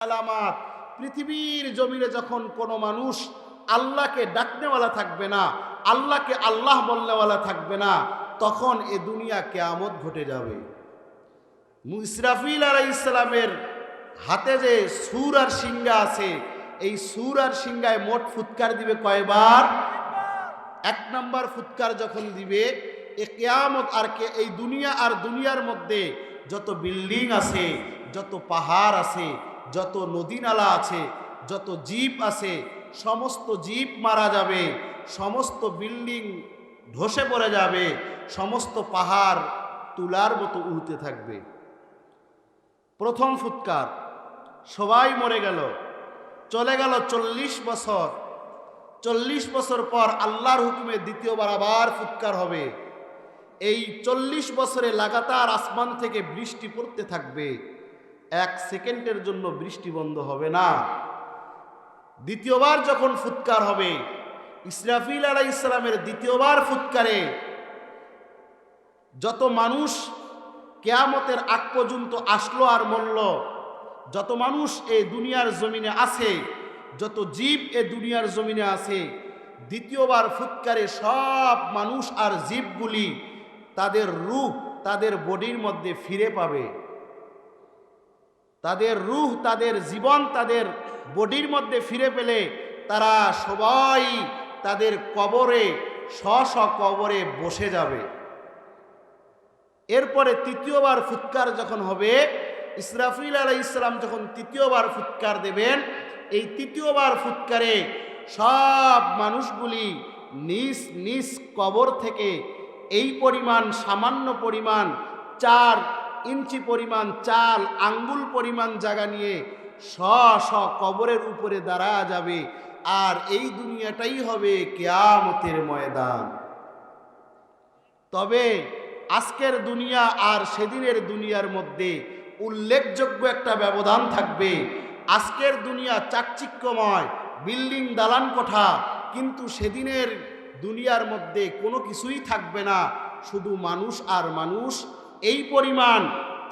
আলামাত। পৃথিবীর জমিনে যখন কোনো মানুষ আল্লাহকে ডাকনেওয়ালা থাকবে না, আল্লাহকে আল্লাহ বলনেওয়ালা থাকবে না, তখন এ দুনিয়া কিয়ামত ঘটে যাবে। ইসরাফিল আলাইহিস সালামের হাতে যে সূর আর সিংহা আছে, এই সূর আর সিংহায় মোট ফুৎকার দিবে কয়বার? এক নাম্বার ফুৎকার যখন দিবে, এ কিয়ামত আর কে এই দুনিয়া আর দুনিয়ার মধ্যে যত বিল্ডিং আছে, যত পাহাড় আছে, যত নদী নালা আছে, যত জীব আছে, সমস্ত জীব মারা যাবে, সমস্ত বিল্ডিং ধসে পড়ে যাবে, সমস্ত পাহাড় তুলার মতো উড়তে থাকবে। প্রথম ফুৎকার, সবাই মরে গেল, চলে গেল 40 বছর। 40 বছর পর আল্লাহর হুকুমে দ্বিতীয়বার আবার ফুৎকার হবে। এই 40 বছরে লাগাতার আসমান থেকে বৃষ্টি পড়তে থাকবে, 1 সেকেন্ডের জন্য বৃষ্টি বন্ধ হবে না। দ্বিতীয়বার যখন ফুৎকার হবে, ইসরাফিল আলাইহিস সালামের দ্বিতীয়বার ফুৎকারে যত মানুষ কিয়ামতের আগ পর্যন্ত আসলো আর মরল, যত মানুষ এই দুনিয়ার জমিনে আছে, যত জীব এ দুনিয়ার জমিনে আছে, দ্বিতীয়বার ফুৎকারে সব মানুষ আর জীবগুলি তাদের রূহ তাদের বডির মধ্যে ফিরে পাবে। তাদের রূহ, তাদের জীবন তাদের বডির মধ্যে ফিরে পেলে তারা সবাই তাদের কবরে স্ব কবরে বসে যাবে। এরপরে তৃতীয়বার ফুৎকার যখন হবে, ইসরাফিল আলাইহিস সালাম যখন তৃতীয়বার ফুৎকার দেবেন, এই তৃতীয়বার ফুৎকারে সব মানুষগুলি নিজ নিজ কবর থেকে এই পরিমাণ সামান্য পরিমাণ 4 ইঞ্চি পরিমাণ, 4 আঙ্গুল পরিমাণ জায়গা নিয়ে স্ব কবরের উপরে দাঁড়া যাবে। আর এই দুনিয়াটাই হবে কিয়ামতের ময়দান। তবে আজকের দুনিয়া আর সেদিনের দুনিয়ার মধ্যে উল্লেখযোগ্য একটা ব্যবধান থাকবে। আজকের দুনিয়া চাকচিক্যময়, বিল্ডিং দালান কোঠা, কিন্তু সেদিনের দুনিয়ার মধ্যে কোনো কিছুই থাকবে না, শুধু মানুষ আর মানুষ। এই পরিমাণ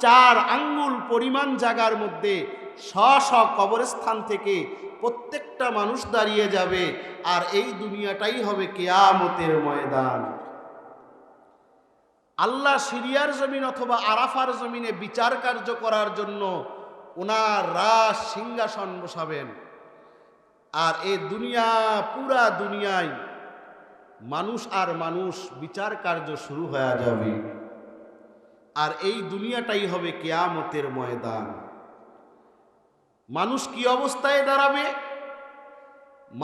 4 আঙ্গুল পরিমাণ জায়গার মধ্যে স্ব কবরস্থান থেকে প্রত্যেকটা মানুষ দাঁড়িয়ে যাবে। আর এই দুনিয়াটাই হবে কিয়ামতের ময়দান। আল্লাহ সিরিয়ার জমিন অথবা আরাফার জমিনে বিচার কার্য করার জন্য ওনার রাজ সিংহাসন বসাবেন। আর এই দুনিয়া, পুরা দুনিয়ায় মানুষ আর মানুষ, বিচার কার্য শুরু হয়ে যাবে। আর এই দুনিয়াটাই হবে কিয়ামতের ময়দান। মানুষ কি অবস্থায় দাঁড়াবে?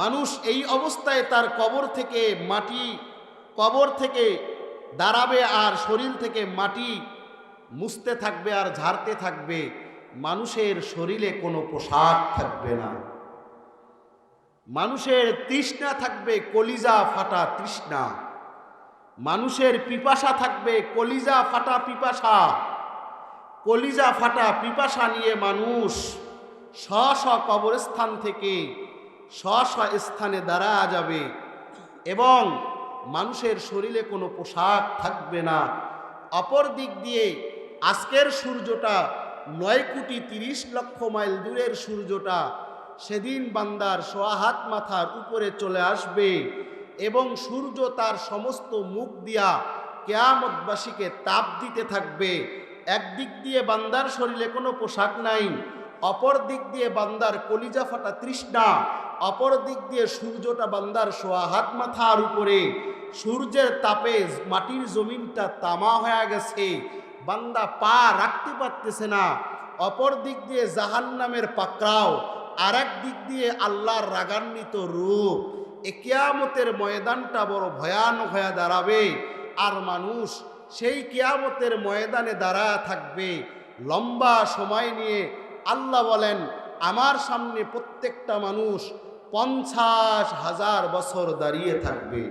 মানুষ এই অবস্থায় তার কবর থেকে মাটি, কবর থেকে দাঁড়াবে আর শরীর থেকে মাটি মুছতে থাকবে আর ঝাড়তে থাকবে। মানুষের শরীরে কোনো পোশাক থাকবে না। মানুষের তৃষ্ণা থাকবে কলিজা ফাটা তৃষ্ণা। মানুষের পিপাসা থাকবে কলিজা ফাটা পিপাসা। কলিজা ফাটা পিপাসা নিয়ে মানুষ স্ব কবরস্থান থেকে স্ব স্থানে দাঁড়া যাবে এবং মানুষের শরীরে কোনো পোশাক থাকবে না। অপর দিক দিয়ে আজকের সূর্যটা 9,30,00,000 মাইল দূরের সূর্যটা সেদিন বান্দার সোয়া হাত মাথার উপরে চলে আসবে এবং সূর্য তার সমস্ত মুখ দিয়া কিয়ামতবাসীকে তাপ দিতে থাকবে। একদিক দিয়ে বান্দার শরীরে কোনো পোশাক নাই, অপর দিক দিয়ে বান্দার কলিজা ফাটা তৃষ্ণা, অপর দিক দিয়ে সূর্যটা বান্দার সোয়া হাত মাথার উপরে। সূর্যের তাপে মাটির জমিনটা তামা হয়ে গেছে, বান্দা পা রাখতে পারতেছে না। অপর দিক দিয়ে জাহান্নামের পাকড়াও, আর এক দিক দিয়ে আল্লাহর রাগান্বিত রূপ। এ কিয়ামতের ময়দানটা বড় ভয়ানক হয়ে দাঁড়াবে। আর মানুষ সেই কিয়ামতের ময়দানে দাঁড়ায় থাকবে লম্বা সময় নিয়ে। আল্লাহ বলেন, আমার সামনে প্রত্যেকটা মানুষ 50,000 বছর দাঁড়িয়ে থাকবে।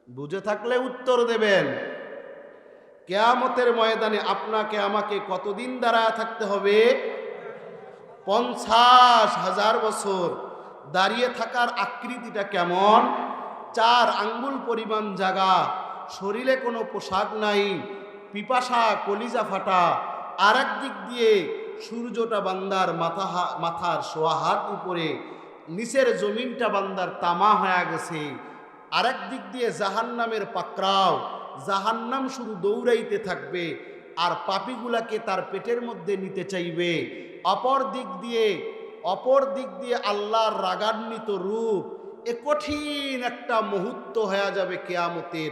বুঝে থাকলে উত্তর দেবেন। কিয়ামতের ময়দানে আপনাকে আমাকে কতদিন দাঁড়ায় থাকতে হবে? 50,000 বছর। দাঁড়িয়ে থাকার আকৃতিটা কেমন? 4 আঙ্গুল পরিমাণ জায়গা, শরীরে কোনো পোশাক নাই, পিপাসা কলিজা ফাটা। আর এক দিক দিয়ে সূর্যটা বান্দার মাথার সোয়া হাত উপরে, নিচের জমিনটা বান্দার তামা হয়ে গেছে। আরেক দিক দিয়ে জাহান্নামের পাকড়াও, জাহান্নাম শুধু দৌড়াইতে থাকবে আর পাপীগুলাকে তার পেটের মধ্যে নিতে চাইবে। অপর দিক দিয়ে আল্লাহর রাগান্বিত রূপ। এ কঠিন একটা মুহূর্ত হয়ে যাবে কিয়ামতের।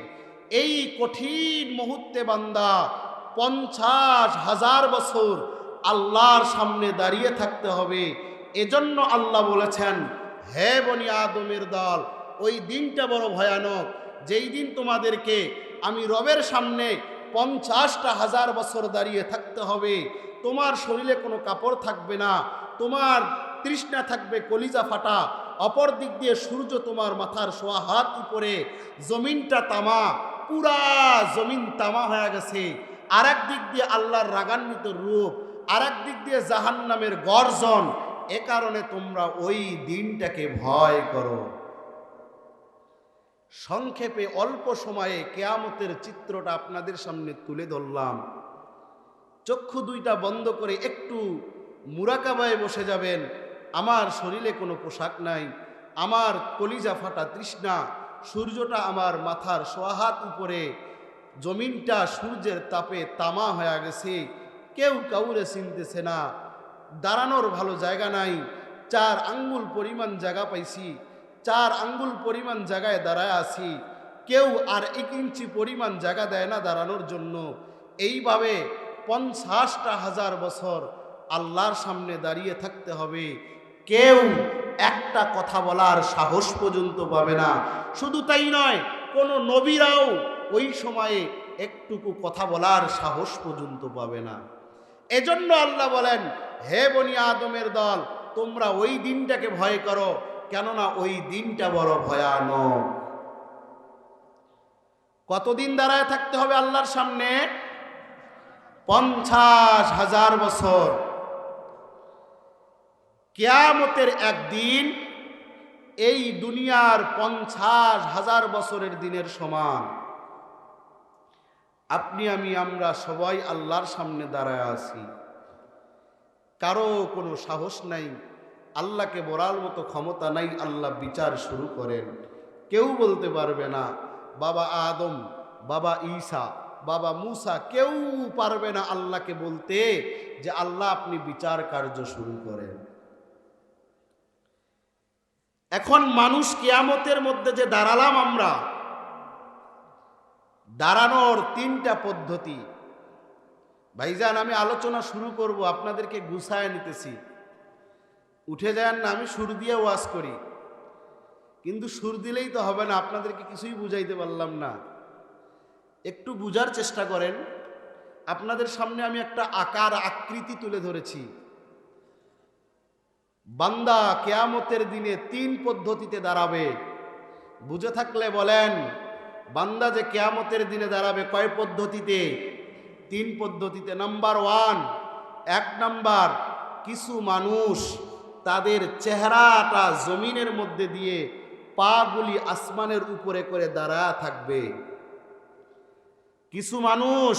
এই কঠিন মুহূর্তে বান্দা 50,000 বছর আল্লাহর সামনে দাঁড়িয়ে থাকতে হবে। এজন্য আল্লাহ বলেছেন, হে বনি আদমের দল, ওই দিনটা বড় ভয়ানক, যেই দিন তোমাদেরকে আমি রবের সামনে 50,000 বছর দাঁড়িয়ে থাকতে হবে। তোমার শরীরে কোনো কাপড় থাকবে না, তোমার তৃষ্ণা থাকবে কলিজা ফাটা। অপর দিক দিয়ে সূর্য তোমার মাথার সোয়া হাত উপরে, জমিনটা তামা, পুরা জমিন তামা হয়ে গেছে। আরেক দিক দিয়ে আল্লাহর রাগান্বিত রূপ, আরেক দিক দিয়ে জাহান্নামের গর্জন। এ কারণে তোমরা ওই দিনটাকে ভয় করো। সংক্ষেপে অল্প সময়ে কিয়ামতের চিত্রটা আপনাদের সামনে তুলে ধরলাম। চক্ষু দুইটা বন্ধ করে একটু মুরাকাবায় বসে যাবেন। আমার শরীরে কোনো পোশাক নাই, আমার কলিজা ফাটা তৃষ্ণা, সূর্যটা আমার মাথার সোয়া হাত উপরে, জমিনটা সূর্যের তাপে তামা হয়ে গেছে, কেউ কাউরে চিনতেছে না, দাঁড়ানোর ভালো জায়গা নাই। 4 আঙ্গুল পরিমাণ জায়গা পাইছি, 4 আঙ্গুল পরিমাণ জায়গায় দাঁড়ায় আছি, কেউ আর 1 ইঞ্চি পরিমাণ জায়গা দেয় না দাঁড়ানোর জন্য। এইভাবে 50,000 বছর আল্লাহর সামনে দাঁড়িয়ে থাকতে হবে। কেউ একটা কথা বলার সাহস পর্যন্ত পাবে না। শুধু তাই নয়, কোনো নবীরাও ওই সময়ে একটুকু কথা বলার সাহস পর্যন্ত পাবে না। এজন্য আল্লাহ বলেন, হে বনি আদমের দল, তোমরা ওই দিনটাকে ভয় করো, কেননা ওই দিনটা বড় ভয়ানক। কতদিন দাঁড়ায় থাকতে হবে আল্লাহর সামনে? 50,000 বছর। কিয়ামতের একদিন এই দুনিয়ার 50,000 বছরের দিনের সমান। আপনি আমরা সবাই আল্লাহর সামনে দাঁড়ায় আছি। কারো কোনো সাহস নাই, আল্লাহকে বলার মতো ক্ষমতা নাই আল্লাহ বিচার শুরু করেন। কেউ বলতে পারবে না, বাবা আদম, বাবা ঈসা, বাবা মুসা, কেউ পারবে না আল্লাহকে বলতে যে আল্লাহ আপনি বিচার কার্য শুরু করেন। এখন মানুষ কিয়ামতের মধ্যে যে দাঁড়ালাম আমরা, দাঁড়ানোর 3টা পদ্ধতি। ভাইজান, আমি আলোচনা শুরু করব, আপনাদেরকে গুছায় নিতেছি। উঠে যান না, আমি সুর দিয়ে ওয়াজ করি, কিন্তু সুর দিলেই তো হবে না, আপনাদেরকে কিছুই বুঝাইতে পারলাম না। একটু বুঝার চেষ্টা করেন। আপনাদের সামনে আমি একটা আকার আকৃতি তুলে ধরেছি। বান্দা কিয়ামতের দিনে 3 পদ্ধতিতে দাঁড়াবে। বুঝে থাকলে বলেন, বান্দা যে কিয়ামতের দিনে দাঁড়াবে কয় পদ্ধতিতে? 3 পদ্ধতিতে। নাম্বার 1, 1 নাম্বার, কিছু মানুষ তাদের চেহারাটা জমিনের মধ্যে দিয়ে পাগুলি আসমানের উপরে করে দাঁড়ায় থাকবে। কিছু মানুষ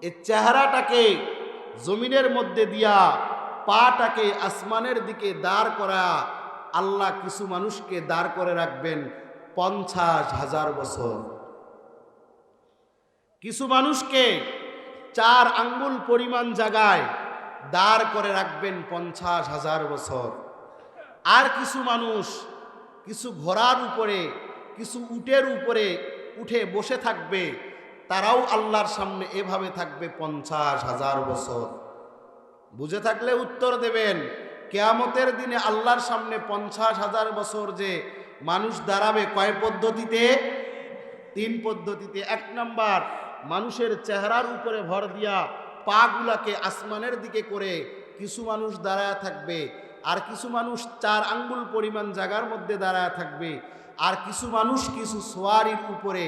এই চেহারাটাকে জমিনের মধ্যে দিয়া পাটাকে আসমানের দিকে দাঁড় করা, আল্লাহ কিছু মানুষকে দাঁড় করে রাখবেন 50,000 বছর। কিছু মানুষকে 4 আঙ্গুল পরিমাণ জায়গায় দাঁড় করে রাখবেন 50,000 বছর। আর কিছু মানুষ কিছু ঘোড়ার উপরে, কিছু উটের উপরে উঠে বসে থাকবে, তারাও আল্লাহর সামনে এভাবে থাকবে 50,000 বছর। বুঝে থাকলে উত্তর দেবেন। কিয়ামতের দিনে আল্লাহর সামনে 50,000 বছর যে মানুষ দাঁড়াবে কয় পদ্ধতিতে? 3 পদ্ধতিতে। 1 নাম্বার, মানুষের চেহারার উপরে ভর দিয়া পাগুলাকে আসমানের দিকে করে কিছু মানুষ দাঁড়ায় থাকবে, আর কিছু মানুষ 4 আঙ্গুল পরিমাণ জায়গার মধ্যে দাঁড়ায় থাকবে, আর কিছু মানুষ কিছু সোয়ারির উপরে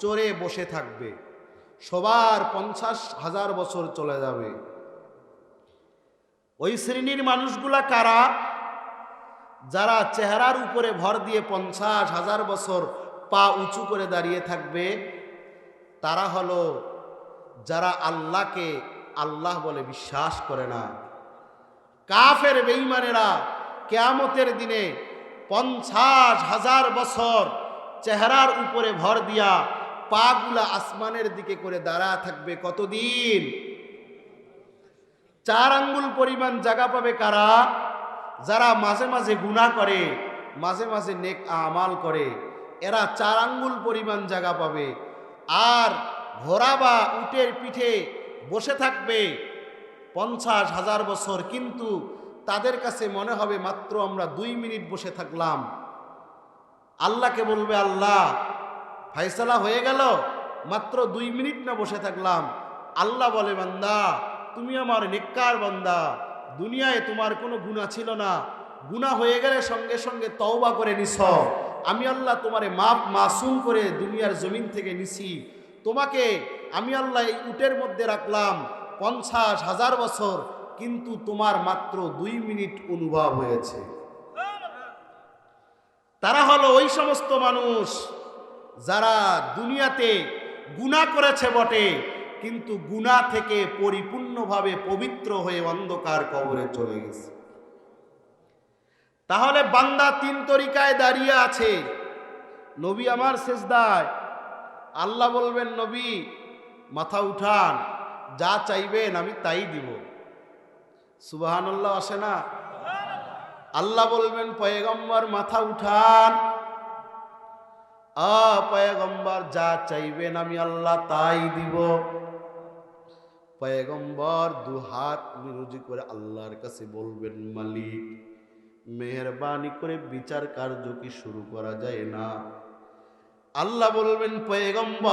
চড়ে বসে থাকবে। সবার 50,000 বছর চলে যাবে। ওই শ্রেণীর মানুষগুলা কারা? যারা চেহারার উপরে ভর দিয়ে 50,000 বছর পা উঁচু করে দাঁড়িয়ে থাকবে। তারা হলো যারা আল্লাহকে আল্লাহ বলে বিশ্বাস করে না। কাফের বেঈমানেরা কিয়ামতের দিনে 50,000 বছর চেহারার উপরে ভর দিয়া পাগুলা আসমানের দিকে করে দাঁড়া থাকবে। কতদিন? 4 আঙ্গুল পরিমাণ জায়গা পাবে কারা? যারা মাঝে মাঝে গুনাহ করে, মাঝে মাঝে নেক আমাল করে, এরা 4 আঙ্গুল পরিমাণ জায়গা পাবে। আর ঘোড়া বা উটের পিঠে বসে থাকবে 50,000 বছর, কিন্তু তাদের কাছে মনে হবে মাত্র আমরা 2 মিনিট বসে থাকলাম। আল্লাহকে বলবে, আল্লাহ ফায়সালা হয়ে গেল, মাত্র 2 মিনিট না বসে থাকলাম। আল্লাহ বলে, বান্দা তুমি আমার নেককার বান্দা, দুনিয়ায় তোমার কোনো গুনাহ ছিল না, গুনাহ হয়ে গেলে সঙ্গে সঙ্গে তওবা করে নিছ, আমি আল্লাহ তোমারে মাসুম করে দুনিয়ার জমিন থেকে নিছি। তোমাকে আমি আল্লাহ এই উটের মধ্যে রাখলাম 50,000 বছর, কিন্তু তোমার মাত্র 2 মিনিট অনুভব হয়েছে। তারা হলো ওই সমস্ত মানুষ যারা দুনিয়াতে গুনাহ করেছে বটে, কিন্তু গুনাহ থেকে পরিপূর্ণভাবে পবিত্র হয়ে অন্ধকার কবরে চলে গেছে। তাহলে বান্দা 3 তরিকায় দাঁড়িয়ে আছে। নবী আমার সেজদায়, আল্লাহ বলবেন, নবী মাথা উঠান, যা চাইবেন আমি তাই দিব। সুবহানাল্লাহ আসে না? আল্লাহ বলবেন, পয়গম্বর মাথা উঠান, পয়গম্বর যা চাইবেন আমি আল্লাহ তাই দিব। পয়গম্বর 2 হাত নিরুজি করে আল্লাহর কাছে বলবেন, মালিক মেহেরবানি করে বিচার কার্য কি শুরু করা যায় না? আল্লাহ বলবেন, পয়গম্বর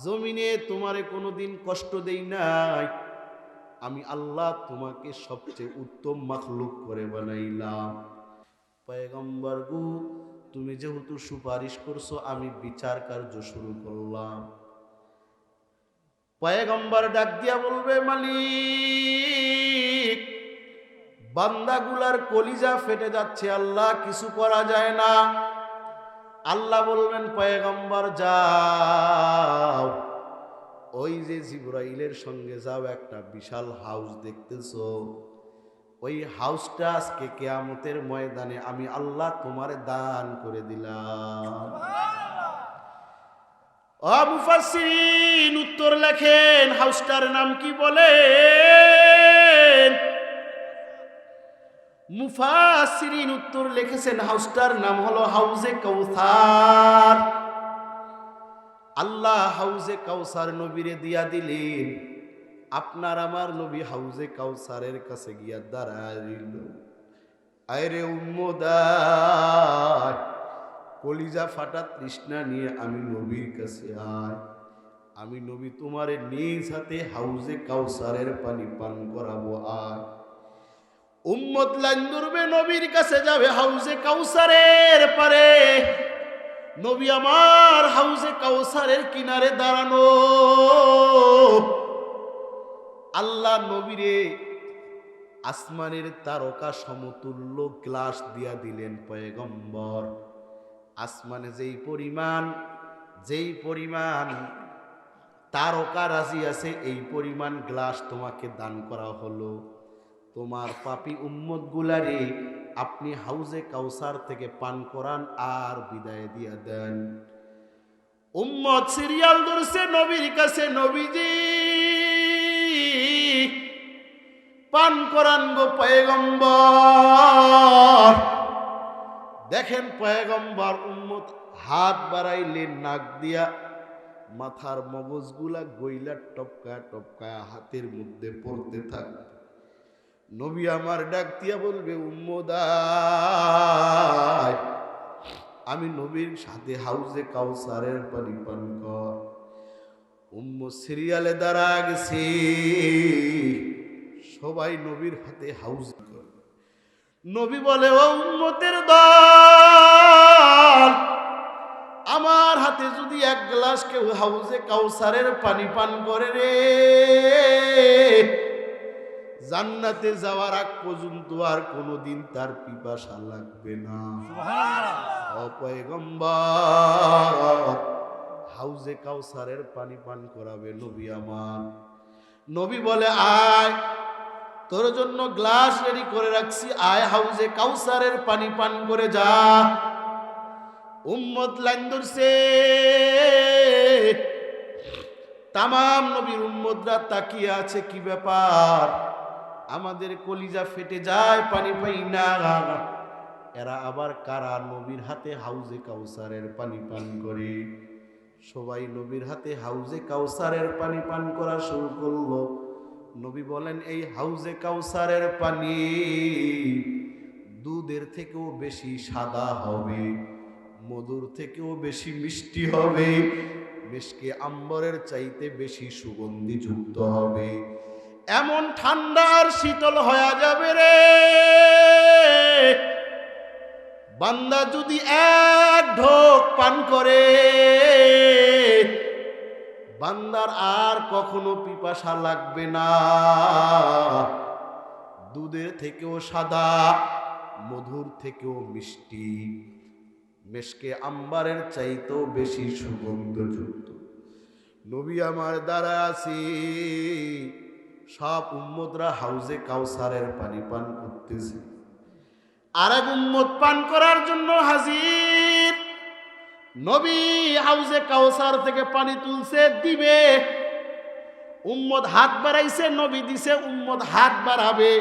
জমিনে তোমারে কোনোদিন কষ্ট দেই নাই, আমি আল্লাহ তোমাকে সবচেয়ে উত্তম মাখলুক করে বানাইলাম। পয়গম্বর গো, তুমি যেহেতু সুপারিশ করছো আমি বিচার কার্য শুরু করলাম। পয়গম্বর ডাক দিয়া বলবে, মালিক বান্দাগুলার কলিজা ফেটে যাচ্ছে, আল্লাহ কিছু করা যায় না। আল্লাহ বলবেন, পয়গম্বর যাও, ওই যে জিবরাইলের সঙ্গে যাও, একটা বিশাল হাউস দেখতেছো, ওই হাউসটা আজকে কিয়ামতের ময়দানে আমি আল্লাহ তোমার দান করে দিলাম। মুফাসসিরিন উত্তর লেখেন, হাউসটার নাম কি বলেন? মুফাসসিরিন উত্তর লিখেছেন, হাউসটার নাম হলো হাউজে কাউসার। আল্লাহ হাউজে কাউসার নবীরে দিয়া দিলেন। আপনার আমার নবী হাউজে কাউসারের কাছে গিয়া দাঁড়াইল। আরে উম্মদার কলিজা ফাটা তৃষ্ণা নিয়ে আমি নবীর কাছে আয়, আমি নবী তোমারে নিজ হাতে হাউজে কাউসারের পানি পান করাবো। আয় উম্মত লাইন ধরবে, নবীর কাছে যাবে হাউজে কাউসারের পারে। নবী আমার হাউজে কাউসারের কিনারে দাঁড়ানো। আল্লাহ নবীরে আসমানের তারকা সমতুল্য গ্লাস দিয়া দিলেন। পয়গম্বর আসমানে যেই পরিমাণ তারকা রাজি আছে, এই পরিমাণ গ্লাস তোমাকে দান করা হলো। তোমার পাপী উম্মত গুলারে আপনি হাউজে কাউসার থেকে পান করান আর বিদায় দিয়া দেন। উম্মত সিরিয়াল ধরছে নবীর কাছে, নবীজি পান করান গো পয়গম্বর। দেখেন পয়গম্বর উম্মত হাত বাড়াইলেন, নাক দিয়া মাথার মগজগুলা গইলা টপকা টপকা হাতের মধ্যে পড়তে থাক। নবী আমার ডাক দিয়া বলবে, উম্মদায় আমি নবীর সাথে হাউজে কাউসারের পানি পান কর। উম্মত সিরিয়ালে দাঁড়া গেছে, সবাই নবীর হাতে হাউজ করে। নবী বলে, ও উম্মতের দল, আমার হাতে যদি 1 গ্লাস কেউ হাউজে কাউসারের পানি পান করে রে, জান্নাতে যাওয়ার আগ পর্যন্ত আর কোনোদিন তার পিপাসা লাগবে না। সুবহানাল্লাহ। ও পয়গম্বর হাউজে কাউসারের পানি পান করাবে নবী আমার। নবী বলে, আয়, তোর জন্য গ্লাস রেডি করে রাখছি, আয় হাউজে কাউসারের পানি পান করে যা। উম্মত লাইন ধরছে, তামাম নবীর উম্মতরা তাকিয়ে আছে, কি ব্যাপার, আমাদের কলিজা ফেটে যায়, পানি পাই না। এরা আবার কারা নবীর হাতে হাউজে কাউসারের পানি পান করে। সবাই নবীর হাতে হাউজে কাউসারের পানি পান করা শুরু করলো। নবী বলেন, এই হাউজে কাউসারের পানি দুধের থেকেও বেশি সাদা হবে, মধুর থেকেও বেশি মিষ্টি হবে, মিশকে আম্বরের চাইতে বেশি সুগন্ধিযুক্ত হবে। এমন ঠান্ডা আর শীতল হয়ে যাবে রে, বান্দা যদি এক ঢোক পান করে, বান্দার আর কখনো পিপাসা লাগবে না। দুধের থেকেও সাদা, মধুর থেকেও মিষ্টি, মেশকে আম্বারের চাইতেও বেশি সুগন্ধযুক্ত। নবী আমার দ্বারা আছি, সব উম্মতরা হাউজে কাউসারের পানি পান করতেছে। আর এক উম্মত পান করার জন্য হাজির। নবী হাউজে কাউসার থেকে পানি তুলছে, দিবে, উম্মত হাত বাড়াইছে, নবী দিছে, উম্মত হাত বাড়াবে।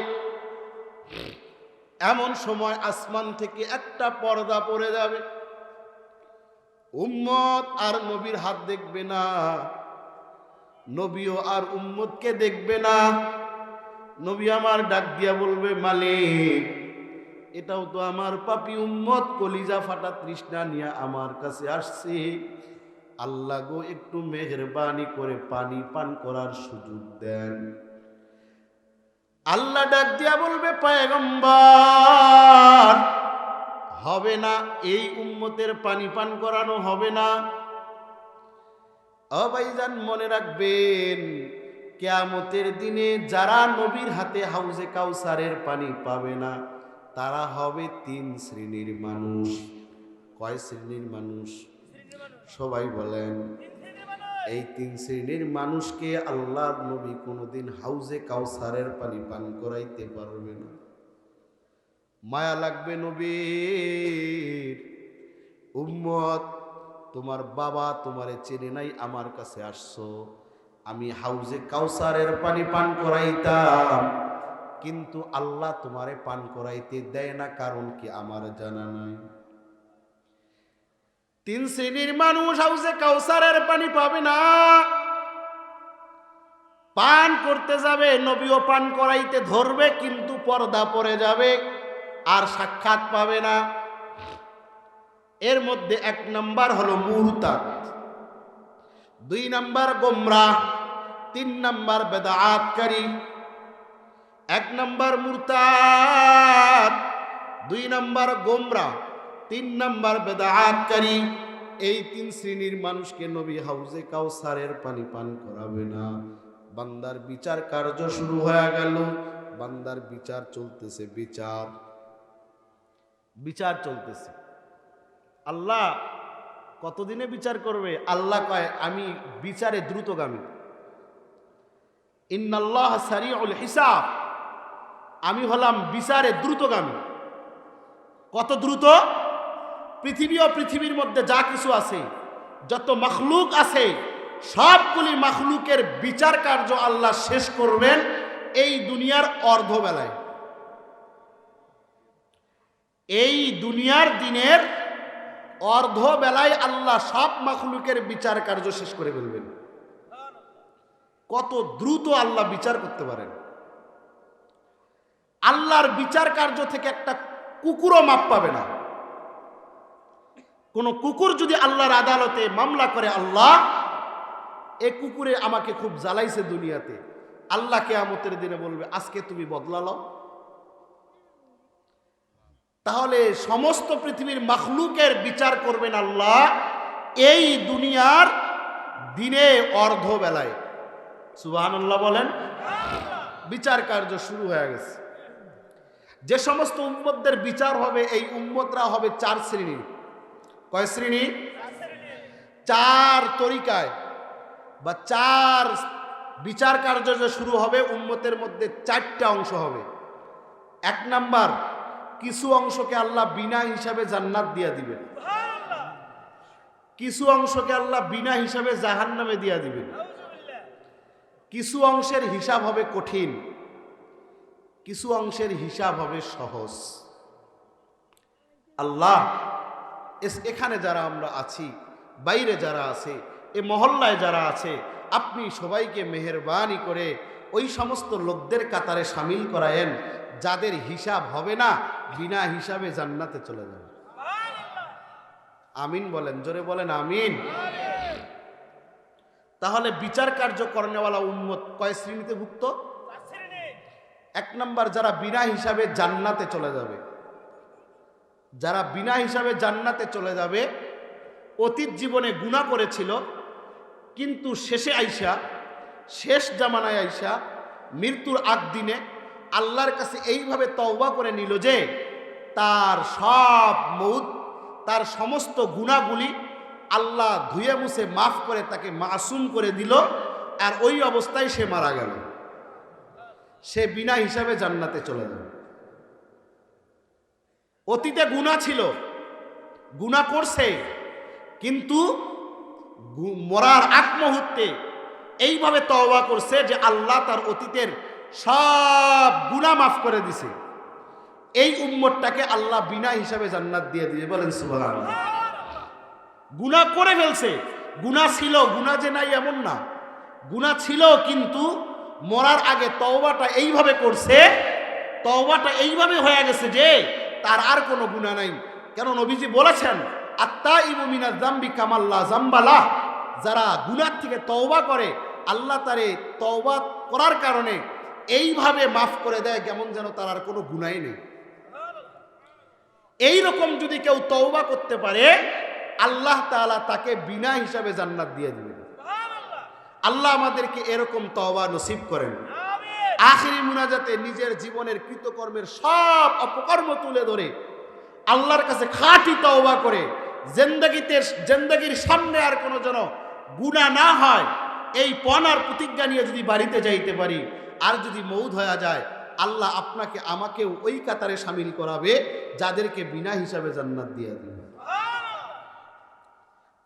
এমন সময় আসমান থেকে একটা পর্দা পড়ে যাবে, উম্মত আর নবীর হাত দেখবে না, নবীও আর উম্মতকে দেখবে না। নবী আমার ডাক দিয়া বলবে, মালিক, এটাও তো আমার পাপী উম্মত, কলিজা ফাটা তৃষ্ণা নিয়ে আমার কাছে আসছে, আল্লাহ গো একটু মেহেরবানি করে পানি পান করার সুযোগ দেন। আল্লাহ ডাক দিয়া বলবে, পয়গম্বর, হবে না, এই উম্মতের পানি পান করানো হবে না। ও ভাইজান, মনে রাখবেন, কিয়ামতের দিনে যারা নবীর হাতে হাউজে কাউসারের পানি পাবে না, তারা হবে তিন শ্রেণীর মানুষ। কয় শ্রেণীর মানুষ? সবাই বলেন। এই তিন শ্রেণীর মানুষকে আল্লাহর নবী কোনোদিন হাউজে কাউসারের পানি পান করাইতে পারবে না। মায়া লাগবে নবীর উম্মত, তোমার বাবা তোমারে চেনে নাই, আমার কাছে আসছো, আমি হাউজে কাউসারের পানি পান করাইতাম, কিন্তু আল্লাহ তোমারে পান করাইতে দেয় না, কারণ কি আমার জানা নাই। তিন শ্রেণীর মানুষ হাউজে কাউসারের পানি পাবে না। পান করতে যাবে, নবীও পান করাইতে ধরবে, কিন্তু পর্দা পড়ে যাবে, আর সাক্ষাৎ পাবে না। এর মধ্যে এক নাম্বার হলো মুরতাদ, দুই নাম্বার গোমরাহ, তিন নাম্বার বেদাআতকারী। এক নাম্বার মুরতাদ, দুই নাম্বার গোমরাহ, তিন নাম্বার বেদাআতকারী। এই তিন শ্রেণীর মানুষকে নবী হাউজে কাউসারের পানি পান করাবে না। বান্দার বিচার কার্য শুরু হয়ে গেল, বান্দার বিচার চলতেছে, বিচার চলতেছে। আল্লাহ কতদিনে বিচার করবে? আল্লাহ কয়, আমি বিচারে দ্রুতগামী। ইন্নাল্লাহ সারিউল হিসাব, আমি হলাম বিচারে দ্রুতগামী। কত দ্রুত? পৃথিবী ও পৃথিবীর মধ্যে যা কিছু আছে, যত মখলুক আছে, সবগুলি মখলুকের বিচার কার্য আল্লাহ শেষ করবেন এই দুনিয়ার অর্ধবেলায়। এই দুনিয়ার দিনের অর্ধবেলায় আল্লাহ সব মখলুকের বিচার কার্য শেষ করে ফেলবেন। কত দ্রুত আল্লাহ বিচার করতে পারেন। আল্লাহর বিচার কার্য থেকে একটা কুকুরও মাপ পাবে না। কোন কুকুর যদি আল্লাহর আদালতে মামলা করে, আল্লাহ এ কুকুরে আমাকে খুব জ্বালাইছে দুনিয়াতে, আল্লাহ কিয়ামতের দিনে বলবে, আজকে তুমি বদলা লও। তাহলে সমস্ত পৃথিবীর মখলুকের বিচার করবেন আল্লাহ এই দুনিয়ার দিনে অর্ধবেলায়। সুবহানাল্লাহ বলেন। বিচার কার্য শুরু হয়ে গেছে। যে সমস্ত উম্মতদের বিচার হবে, এই উম্মতরা হবে চার শ্রেণীর। কয় শ্রেণী? চার তরিকায় বা চার বিচার কার্য যে শুরু হবে, উম্মতের মধ্যে চারটা অংশ হবে। এক নাম্বার, কিছু অংশকে আল্লাহ বিনা হিসাবে জান্নাত দিয়ে দিবেন, কিছু অংশকে আল্লাহ বিনা হিসাবে জাহান্নামে দিয়ে দিবেন। কিছু অংশের হিসাব হবে কঠিন, কিছু অংশের হিসাব হবে সহজ। আল্লাহ এখানে যারা আমরা আছি, বাইরে যারা আছে, এ মহল্লায় যারা আছে, আপনি সবাইকে মেহেরবানি করে ওই সমস্ত লোকদের কাতারে সামিল করায়েন যাদের হিসাব হবে না, বিনা হিসাবে জান্নাতে চলে যাবে। আমিন বলেন, জোরে বলেন আমিন। তাহলে বিচার কার্য করেনেওয়ালা উম্মত কয় শ্রেণীতে ভুক্ত? এক নাম্বার, যারা বিনা হিসাবে জান্নাতে চলে যাবে। যারা বিনা হিসাবে জান্নাতে চলে যাবে, অতীত জীবনে গুনাহ করেছিল, কিন্তু শেষে আইসা, শেষ জামানায় আইসা, মৃত্যুর আগ দিনে আল্লাহর কাছে এইভাবে তওবা করে নিল যে তার সব মউত, তার সমস্ত গুনাহগুলি আল্লাহ ধুয়ে মুছে মাফ করে তাকে মাসুম করে দিল, আর ওই অবস্থায় সে মারা গেল। সে বিনা হিসাবে জান্নাতে চলে যাবে। অতীতে গুনাহ ছিল, গুনাহ করছে, কিন্তু মরার আগ মুহূর্তে এইভাবে তওবা করছে যে আল্লাহ তার অতীতের সব গুনাহ মাফ করে দিছে। এই উম্মতটাকে আল্লাহ বিনা হিসাবে জান্নাত দিয়ে দিবে। বলেন সুবহানাল্লাহ। গুনাহ করে ফেলছে, গুনাহ ছিল, গুনাহ যে নাই এমন না, গুনাহ ছিল, কিন্তু মরার আগে তওবাটা এইভাবে করছে, তওবাটা এইভাবে হয়ে গেছে যে তার আর কোনো গুনাহ নাই। কেন নবীজি বলেছেন, আত্তাইবু মিনাজ যামবি কামাল লা যামবা লাহ, যারা গুনাহ থেকে তওবা করে আল্লাহ তারে তওবা করার কারণে এইভাবে মাফ করে দেয় কেমন যেন তার আর কোনো গুনাহই নেই। এই রকম যদি কেউ তওবা করতে পারে, আল্লাহ তাআলা তাকে বিনা হিসাবে জান্নাত দিয়ে দিবেন। আল্লাহ আমাদেরকে এরকম তওবা নসিব করেন। আখিরি মুনাজাতে নিজের জীবনের কৃতকর্মের সব অপকর্ম তুলে ধরে আল্লাহর কাছে খাঁটি তওবা করে জিন্দেগির সামনে আর কোনো যেন গুনাহ না হয়, এই পনার প্রতিজ্ঞা নিয়ে যদি বাড়িতে যাইতে পারি, আর যদি মউত হয়ে যায়, আল্লাহ আপনাকে আমাকেও ওই কাতারে শামিল করাবে যাদেরকে বিনা হিসাবে জান্নাত দিয়ে দিবে।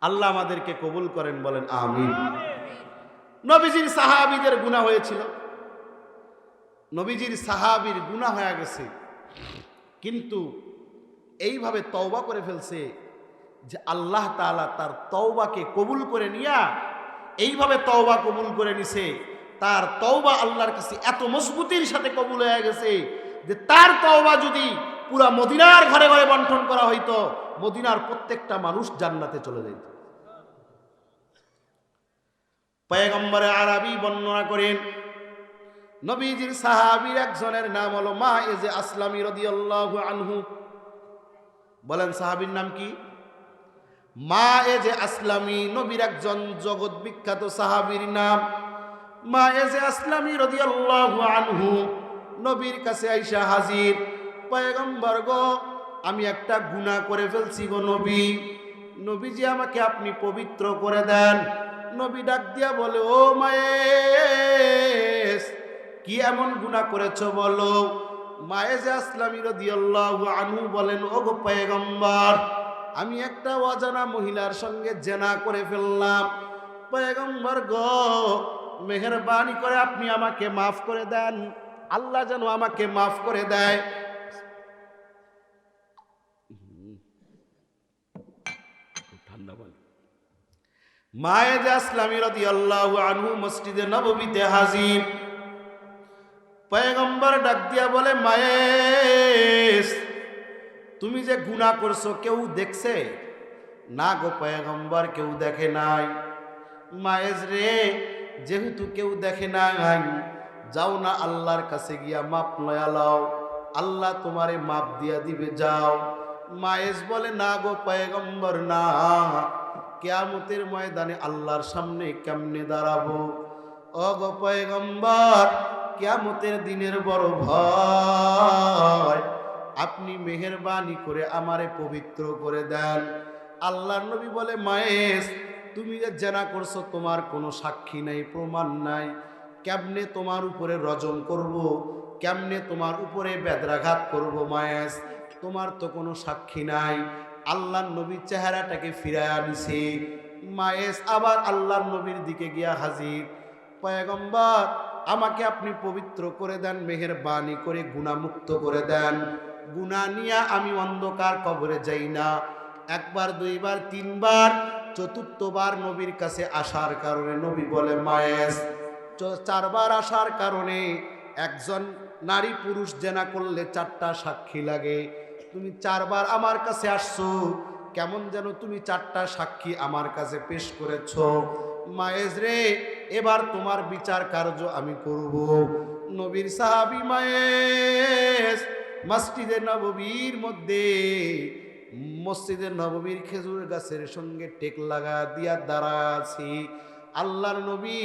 আল্লাহ আমাদেরকে কবুল করেন, বলেন আমিন। নবীজির সাহাবীদের গুনাহ হয়েছিল, নবীজির সাহাবীর গুনাহ হয়ে গেছে, কিন্তু এইভাবে তওবা করে ফেলছে যে আল্লাহ তাআলা তার তওবাকে কবুল করে নিয়া, এইভাবে তওবা কবুল করে নিছে, তার তওবা আল্লাহর কাছে এত মজবুতির সাথে কবুল হয়ে গেছে যে তার তওবা যদি পুরা মদিনার ঘরে ঘরে বন্টন করা হইতো, মদিনার প্রত্যেকটা মানুষ জান্নাতে চলে যেত। পয়গম্বরে আরবি বর্ণনা করেন, নবীজির সাহাবীর একজনের নাম হলো মাইজ আসলামী রাদিয়াল্লাহু আনহু। বলেন সাহাবীর নাম কি? মাইজ আসলামী, নবীর একজন জগৎ বিখ্যাত সাহাবীর নাম মাইজ আসলামী রাদিয়াল্লাহু আনহু। নবীর কাছে আইসা হাজির, পয়গম্বর গো, আমি একটা গুনাহ করে ফেলছি গো নবী, নবীজি আমাকে আপনি পবিত্র করে দেন। নবী ডাক দিয়া বলে, ও মায়েস, কি এমন গুনাহ করেছো বলো? মায়েজ আসলামী রাদিয়াল্লাহু আনহু বলেন, ও গো পয়গম্বর, আমি একটা অজানা মহিলার সঙ্গে জেনা করে ফেললাম। পয়গম্বর গো, মেহেরবানি করে আপনি আমাকে মাফ করে দেন, আল্লাহ যেন আমাকে মাফ করে দেয়। ঠান্ডা পানি। মায়েজ আসলামী রাদিয়াল্লাহু আনহু মসজিদে নববীতে হাজির। পয়গম্বর ডাক দিয়া বলে, মায়েস, তুমি যে গুনাহ করছো কেউ দেখছে? না গো পয়গম্বর, কেউ দেখে নাই। মায়েজ রে, যেহেতু কেউ দেখে নাই, যাও না আল্লাহর কাছে গিয়া মাপ লয়া লাও, আল্লাহ তোমারে মাপ দিয়া দিবে, যাও। মায়েজ বলে, না গো পয়গম্বর, না, কিয়ামতের ময়দানে আল্লাহর সামনে কেমনে দাঁড়াবো? ও গো পয়গম্বর, কিয়ামতের দিনের বড় ভয়, আপনি মেহেরবানি করে আমারে পবিত্র করে দেন। আল্লাহর নবী বলে, মায়েস, তুমি যে জেনা করছো তোমার কোনো সাক্ষী নাই, প্রমাণ নাই, কেমনে তোমার উপরে রজম করব, কেমনে তোমার উপরে বেদরাঘাত করব মায়েস, তোমার তো কোনো সাক্ষী নাই। আল্লাহর নবীর চেহারাটাকে ফিরায়া দিছে। মায়েস আবার আল্লাহর নবীর দিকে গিয়া হাজির। পয়গম্বর, আমাকে আপনি পবিত্র করে দেন, মেহেরবানি করে গুনাহমুক্ত করে দেন। গুনাহ নিয়া আমি অন্ধকার কবরে যাই না। একবার, দুইবার, তিনবার, চতুর্থবার নবীর কাছে আসার কারণে নবী বলে মায়েস, চারবার আসার কারণে, একজন নারী পুরুষ জেনা করলে 4টা সাক্ষী লাগে। তুমি 4বার আমার কাছে আসছো, কেমন যেন তুমি 4টা সাক্ষী আমার কাছে পেশ করেছ। মায়েজ রে, এবার তোমার বিচার কার্য আমি করব। নবীর সাহাবী মায়েজ মসজিদে নববীর মধ্যে, মসজিদে নববীর খেজুর গাছের সঙ্গে টেক লাগা দিয়া দাঁড়া আছি। আল্লাহর নবী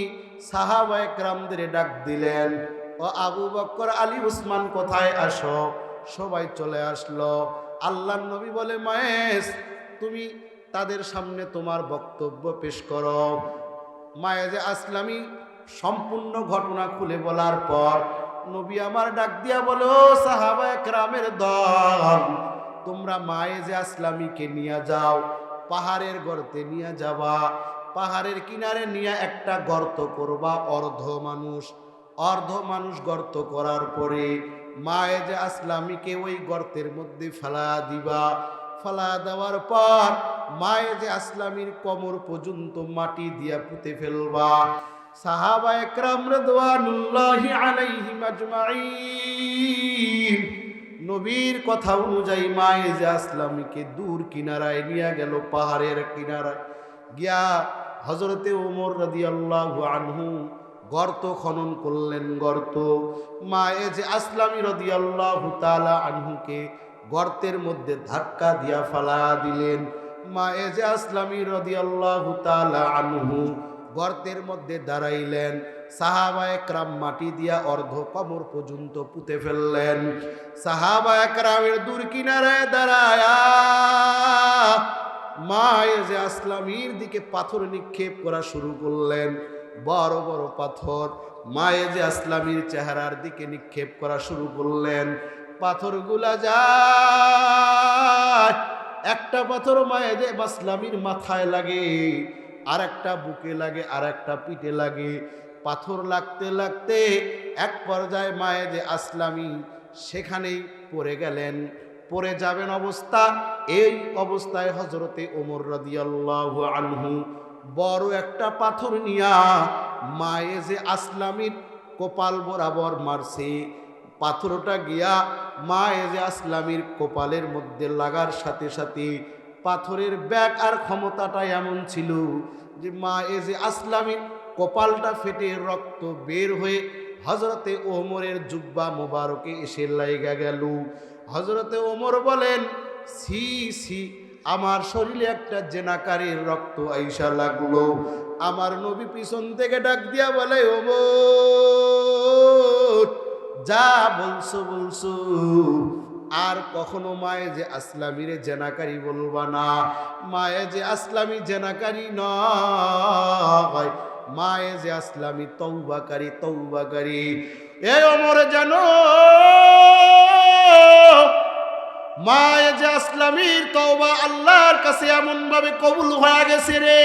সাহাবায়ে কেরামদের ডাক দিলেন, ও আবু বকর, আলী, উসমান কোথায় আসো? সবাই চলে আসলো। আল্লাহর নবী বলে, মায়েস তুমি তাদের সামনে তোমার বক্তব্য পেশ করো। মায়েজে আসলামী সম্পূর্ণ ঘটনা খুলে বলার পর নবী আমার ডাক দিয়া বলো, সাহাবায়ে কেরামের দল, তোমরা মায়েজে আসলামীকে নিয়ে যাও, পাহাড়ের গর্তে নিয়ে যাবা, পাহাড়ের কিনারে নিয়ে একটা গর্ত করবা, অর্ধ মানুষ গর্ত করার পরে মায়েজে আসলামীকে ওই গর্তের মধ্যে ফেলা দিবা। ফেলা দেওয়ার পর মায়েজে আসলামীর কোমর পর্যন্ত মাটি দিয়া পুঁতে ফেলবা। সাহাবায়ে কেরাম রিদওয়ানুল্লাহি আলাইহিম আজমাইন নবীর কথা অনুযায়ী মায়েজে আসলামীকে দূর কিনারায় নিয়ে গেল। পাহাড়ের কিনারায় গিয়া হযরতে ওমর রাদিয়াল্লাহু আনহু গর্ত খনন করলেন। গর্ত, মায়েজে আসলামী রাদিয়াল্লাহু তাআলা আনহুকে গর্তের মধ্যে ধাক্কা দিয়া ফালা দিলেন। মায়েজে আসলামী রাদিয়াল্লাহু তাআলা আনহু গর্তের মধ্যে দাঁড়াইলেন। সাহাবায়ে কেরাম মাটি দিয়া অর্ধ কোমর পর্যন্ত পুঁতে ফেললেন। সাহাবায়ে কেরামের দূর কিনারায় দাঁড়ায়া মায়েজে আসলামীর দিকে পাথর নিক্ষেপ করা শুরু করলেন। বড় বড় পাথর মায়েজে আসলামীর চেহারার দিকে নিক্ষেপ করা শুরু করলেন। পাথরগুলা যায়, একটা পাথর মায়েজে আসলামীর মাথায় লাগে, আর একটা বুকে লাগে, আর একটা পিঠে লাগে। পাথর লাগতে লাগতে এক পর্যায়ে মায়েজে আসলামী সেখানেই পড়ে গেলেন। পড়ে যাবেন অবস্থা, এই অবস্থায় হযরতে ওমর রাদিয়াল্লাহু আনহু বড় একটা পাথর নিয়া মায়েজে আসলামীর কপাল বরাবর মারছে। পাথরটা গিয়া মায়েজে আসলামীর কপালের মধ্যে লাগার সাথে সাথে পাথরের ব্যাগ আর ক্ষমতাটা এমন ছিল যে মায়েজে আসলামীর কপালটা ফেটে রক্ত বের হয়ে হযরতে ওমরের জুব্বা মোবারকে এসে লাগা গেল। হযরতে ওমর বলেন, সি সি, আমার শরীরে একটা জেনাকারীর রক্ত আইসা লাগলো। আমার নবী পিছন থেকে ডাক দিয়া বলে, ওমর যা বলছো বলছো, আর কখনো মায়েজে আসলামীরে জেনাকারী বলবা না। মায়েজে আসলামী জেনাকারী নয়, মায়েজে আসলামী তওবাকারী, তওবাকারী। এই ওমর জানো, মায়েজে আসলামীর তওবা আল্লাহর কাছে এমন ভাবে কবুল হয়ে গেছে রে।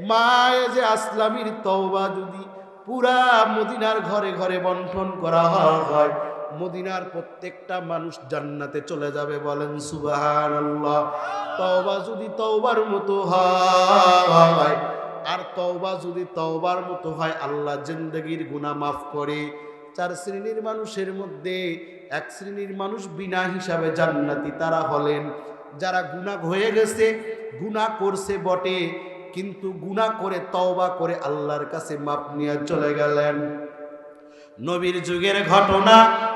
মায়েজে আসলামীর তওবা যদি পুরা মদিনার ঘরে ঘরে বন্টন করা হয়, মদিনার প্রত্যেকটা মানুষ জান্নাতে চলে যাবে। বলেন সুবহানাল্লাহ। তওবা যদি তওবার মতো হয়, আর তওবা যদি তওবার মতো হয়, আল্লাহ জিন্দেগির গুনাহ মাফ করে। 4 শ্রেণীর মানুষের মধ্যে 1 শ্রেণীর মানুষ বিনা হিসাবে জান্নাতি। তারা হলেন যারা গুনাহ হয়ে গেছে, গুনাহ করছে বটে, কিন্তু গুনাহ করে তওবা করে আল্লাহর কাছে মাপ নিয়ে চলে গেলেন। নবীর যুগের ঘটনা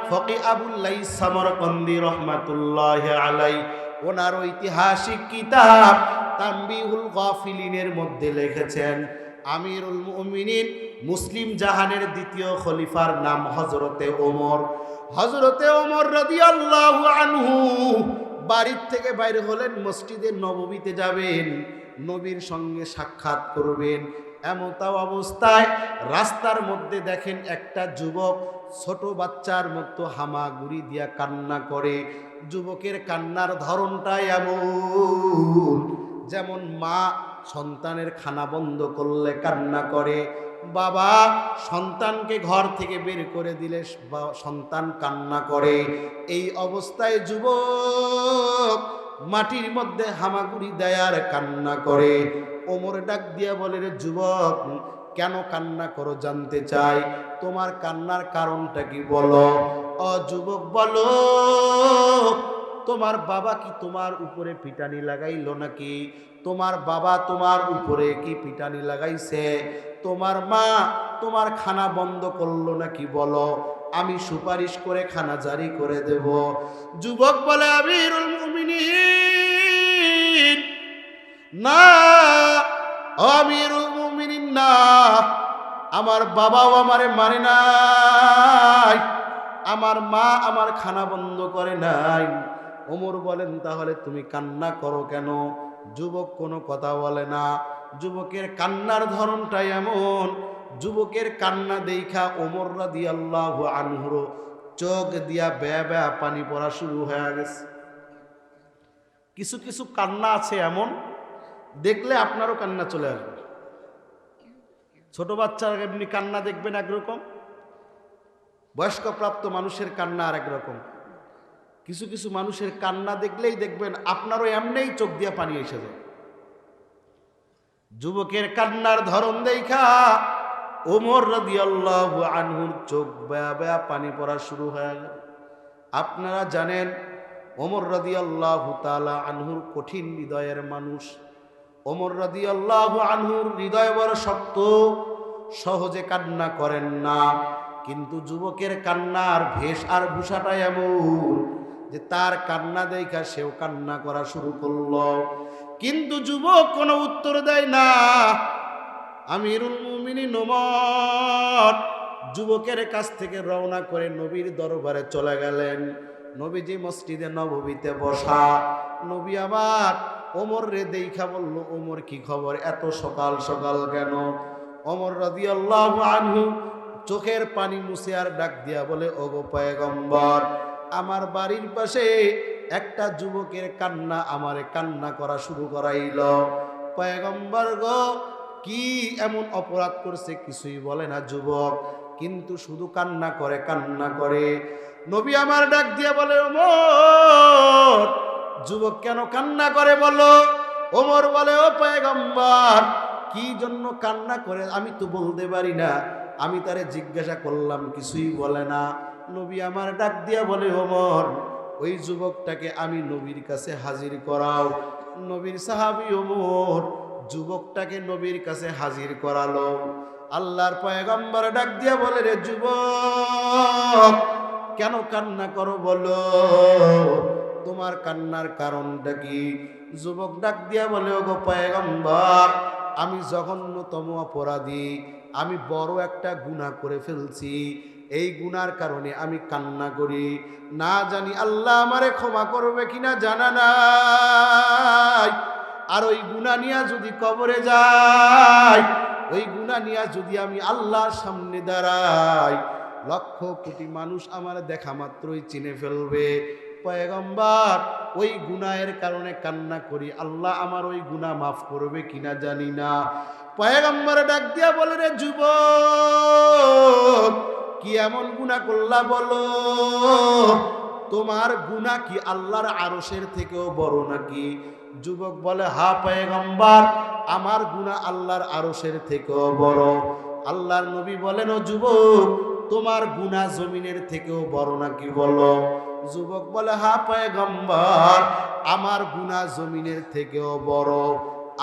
ফকি আবুল লাইস সামরকন্দি রহমাতুল্লাহি আলাইহি ওনার ঐতিহাসিক কিতাব তানবিহুল গাফিলিনের মধ্যে লিখেছেন, আমিরুল মুমিনিন মুসলিম জাহানের দ্বিতীয় খলিফার নাম হযরতে ওমর। হযরতে ওমর রাদিয়াল্লাহু আনহু বাড়ির থেকে বাইরে হলেন, মসজিদে নববীতে যাবেন, নবীর সঙ্গে সাক্ষাৎ করবেন। এমতাও অবস্থায় রাস্তার মধ্যে দেখেন একটা যুবক ছোট বাচ্চার মতো হামাগুড়ি দিয়া কান্না করে। যুবকের কান্নার ধরনটা এমন যেমন মা সন্তানের খানা বন্ধ করলে কান্না করে, বাবা সন্তানকে ঘর থেকে বের করে দিলে সন্তান কান্না করে। এই অবস্থায় যুবক মাটির মধ্যে হামাগুড়ি দেয় আর কান্না করে। ওমর ডাক দিয়া বলে, রে যুবক, কেন কান্না করো জানতে চাই, তোমার কান্নার কারণটা কি বলো। ও যুবক বলো, তোমার বাবা কি তোমার উপরে পিটানি লাগাইলো নাকি? তোমার বাবা তোমার উপরে কি পিটানি লাগাইছে? তোমার মা তোমার খানা বন্ধ করলো নাকি বলো, আমি সুপারিশ করে খানা জারি করে দেব। যুবক বলে, আমিরুল মুমিনিন না, আমিরুল মুমিনিন না, আমার বাবাও আমারে মারে নাই, আমার মা আমার খানা বন্ধ করে নাই। ওমর বলেন, তাহলে তুমি কান্না করো কেন? যুবক কোনো কথা বলে না। যুবকের কান্নার ধরনটা এমন, যুবকের কান্না দেখা ওমর রাদিয়াল্লাহু আনহুর চোখ দিয়া বেয়া বেয়া পানি পড়া শুরু হয়ে গেছে। কিছু কিছু কান্না আছে এমন, দেখলে আপনারও কান্না চলে আসবে। ছোট বাচ্চার এমনি কান্না দেখবেন একরকম, বয়স্কপ্রাপ্ত মানুষের কান্না আর একরকম। কিছু কিছু মানুষের কান্না দেখলেই দেখবেন আপনারও এমনিই চোখ দিয়া পানি এসে যায়। যুবকের কান্নার ধরন দেখা ওমর রাদিয়াল্লাহু আনহুর চোখ বেয়া বেয়া পানি পড়া শুরু হয়ে গেল। আপনারা জানেন ওমর রাদিয়াল্লাহু তাআলা আনহুর কঠিন হৃদয়ের মানুষ। ওমর রাদিয়াল্লাহু আনহুর হৃদয় বড় শক্ত, সহজে কান্না করেন না। কিন্তু যুবকের কান্নার ভেষ আর ভূষাটা এমন যে তার কান্না দেখা সেও কান্না করা শুরু করলো। কিন্তু যুবক কোনো উত্তর দেয় না। আমিরুল মুমিনিন ওমর যুবকের কাছ থেকে রওনা করে নবীর দরবারে চলে গেলেন। নবীজি মসজিদে নববীতে বসা। নবী আবার ওমর রে দেখা বলল, ওমর কি খবর, এত সকাল সকাল কেন? ওমর রাদিয়াল্লাহু আনহু চোখের পানি মুছে আর ডাক দিয়া বলে, ওগো পয়গম্বর, আমার বাড়ির পাশে একটা যুবকের কান্না আমারে কান্না করা শুরু করাইল। পয়গম্বর গো, কি এমন অপরাধ করছে? কিছুই বলে না যুবক, কিন্তু শুধু কান্না করে কান্না করে। নবী আমার ডাক দিয়ে বলে, ওমর, যুবক কেন কান্না করে বলো? ওমর বলে, ও পয়গম্বর, কি জন্য কান্না করে আমি তো বলতে পারি না। আমি তারে জিজ্ঞাসা করলাম, কিছুই বলে না। নবী আমার ডাক দিয়া বলে, ওমর, ওই যুবকটাকে আমি নবীর কাছে হাজির করাও। নবীর সাহাবী ওমর যুবকটাকে নবীর কাছে হাজির করালো। আল্লাহর পয়গম্বর ডাক দিয়া বলে, রে যুবক, কেন কান্না করো বলো, তোমার কান্নার কারণটা কি? যুবক ডাক দিয়া বলে, ওগো পয়গম্বর, আমি জঘন্যতম অপরাধী, আমি বড় একটা গুনাহ করে ফেলছি। এই গুনার কারণে আমি কান্না করি। না জানি আল্লাহ আমারে ক্ষমা করবে কিনা জানা নাই। আর ওই গুনাহ নিয়া যদি কবরে যাই, ওই গুনাহ নিয়া যদি আমি আল্লাহর সামনে দাঁড়াই, লক্ষ কোটি মানুষ আমার দেখা মাত্রই চিনে ফেলবে। পয়গম্বর, ওই গুনাহের কারণে কান্না করি, আল্লাহ আমার ওই গুনাহ মাফ করবে কিনা জানি না। পয়গম্বর ডাক দিয়া বলে, রে যুবক, কি এমন গুনাহ করলা বলো? তোমার গুনাহ কি আল্লাহর আরশের থেকেও বড় নাকি? যুবক বলে, হা পয়গম্বর, আমার গুনাহ আল্লাহর আরশের থেকেও বড়। আল্লাহর নবী বলেন, ও যুবক, তোমার গুনাহ জমিনের থেকেও বড় নাকি বলো? যুবক বলে, হা পয়গম্বর, আমার গুনাহ জমিনের থেকেও বড়।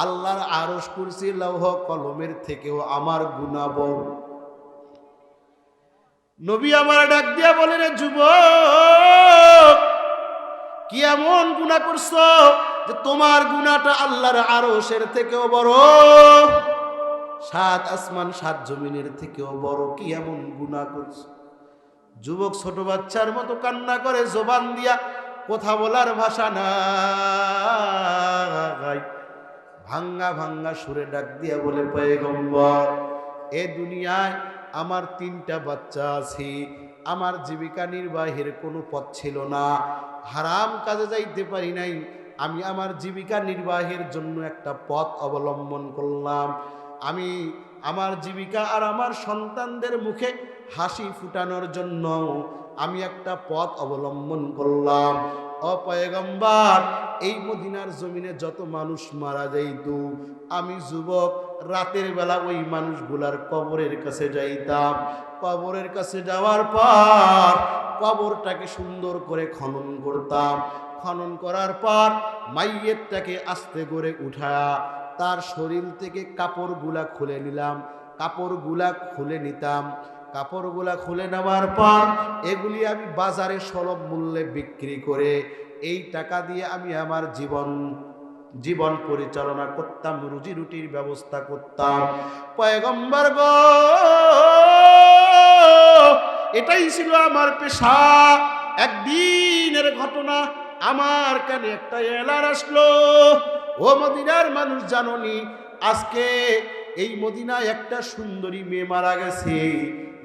আল্লাহর আরশ, কুরসি, লৌহ কলমের থেকেও আমার গুনাহ বড়। নবী আমার ডাক দিয়া বলেন, যুবক, কি এমন গুনাহ করছো যে তোমার গুনাহটা আল্লাহর আরশের থেকেও বড়, সাত আসমান সাত জমিনের থেকেও বড়? কি এমন গুনাহ করছো? যুবক ছোট বাচ্চার মতো কান্না করে, জবান দিয়া কথা বলার ভাষা নাই। ভাঙ্গা ভাঙ্গা সুরে ডাক দিয়া বলে, পয়গম্বর, এ দুনিয়ায় আমার 3টা বাচ্চা আছে, আমার জীবিকা নির্বাহের কোনো পথ ছিল না, হারাম কাজে যাইতে পারি নাই, আমি আমার জীবিকা নির্বাহের জন্য একটা পথ অবলম্বন করলাম। আমি আমার জীবিকা আর আমার সন্তানদের মুখে হাসি ফুটানোর জন্য আমি একটা পথ অবলম্বন করলাম। ও পয়গম্বর, এই মদিনার জমিনে যত মানুষ মারা যাইত, আমি যুবক রাতের বেলা ওই মানুষগুলার কবরের কাছে যাইতাম। কবরের কাছে যাওয়ার পর কবরটাকে সুন্দর করে খনন করতাম। খনন করার পর মাইয়েরটাকে আস্তে করে উঠায়া তার শরীর থেকে কাপড়গুলা খুলে নিলাম, কাপড়গুলা খুলে নিতাম। কাপড়গুলা খুলে নেওয়ার পর এগুলি আমি বাজারে সুলভ মূল্যে বিক্রি করে এই টাকা দিয়ে আমি আমার জীবন পরিচালনা করতাম, রুজি রুটির ব্যবস্থা করতাম। পয়গম্বর গো, এটাই ছিল আমার পেশা। একদিনের ঘটনা, আমার কানে একটা এলার আসলো, ও মদিনার মানুষ জানোনি, আজকে এই মদিনায় একটা সুন্দরী মেয়ে মারা গেছে,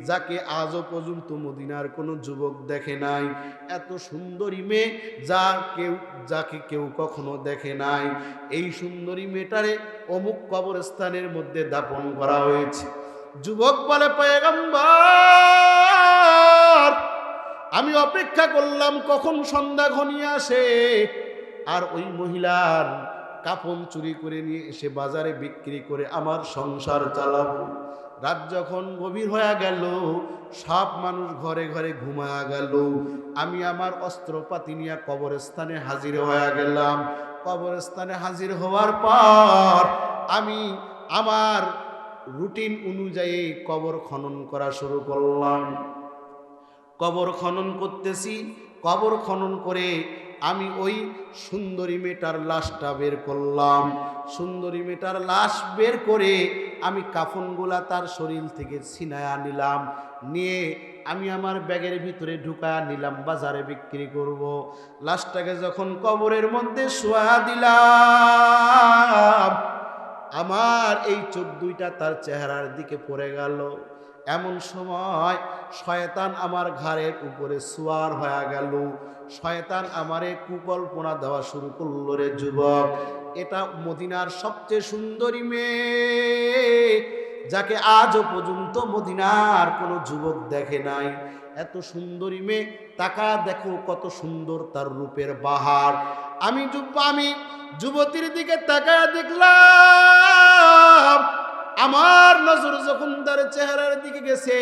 যাকে আজও পর্যন্ত মদিনার কোনো যুবক দেখে নাই। এত সুন্দরী মেয়ে যাকে কেউ কখনো দেখে নাই। এই সুন্দরী মেয়েটারে অমুক কবরস্থানের মধ্যে দাফন করা হয়েছে। যুবক বলে, পয়গম্বর, আমি অপেক্ষা করলাম কখন সন্ধ্যা ঘনিয়ে আসে আর ওই মহিলার কাফন চুরি করে নিয়ে এসে বাজারে বিক্রি করে আমার সংসার চালাবো। রাত যখন গভীর হয়ে গেল, সব মানুষ ঘরে ঘরে ঘুমায়া গেল, আমি আমার অস্ত্রপাতি নিয়ে কবরস্থানে হাজির হয়ে গেলাম। কবরস্থানে হাজির হওয়ার পর আমি আমার রুটিন অনুযায়ী কবর খনন করা শুরু করলাম। কবর খনন করতেছি, কবর খনন করে আমি ওই সুন্দরী মেয়েটার লাশটা বের করলাম। সুন্দরী মেয়েটার লাশ বের করে আমি কাফনগুলা তার শরীর থেকে ছিনায়া নিলাম, নিয়ে আমি আমার ব্যাগের ভিতরে ঢুকায়া নিলাম, বাজারে বিক্রি করব। লাশটাকে যখন কবরের মধ্যে শোয়া দিলাম, আমার এই চোখ দুইটা তার চেহারার দিকে পড়ে গেল। এমন সময় শয়তান আমার ঘাড়ের উপরে সোয়ার হয়ে গেল। শয়তান আমারে কুকল্পনা দেওয়া শুরু করলো, রে যুবক, এটা মদিনার সবচেয়ে সুন্দরী মেয়ে, যাকে আজও পর্যন্ত মদিনার কোনো যুবক দেখে নাই। এত সুন্দরী মেয়ে, তাকা দেখো কত সুন্দর তার রূপের বাহার। আমি যুবতীর দিকে তাকায় দেখলাম, আমার নজর যখন তার চেহারার দিকে গেছে,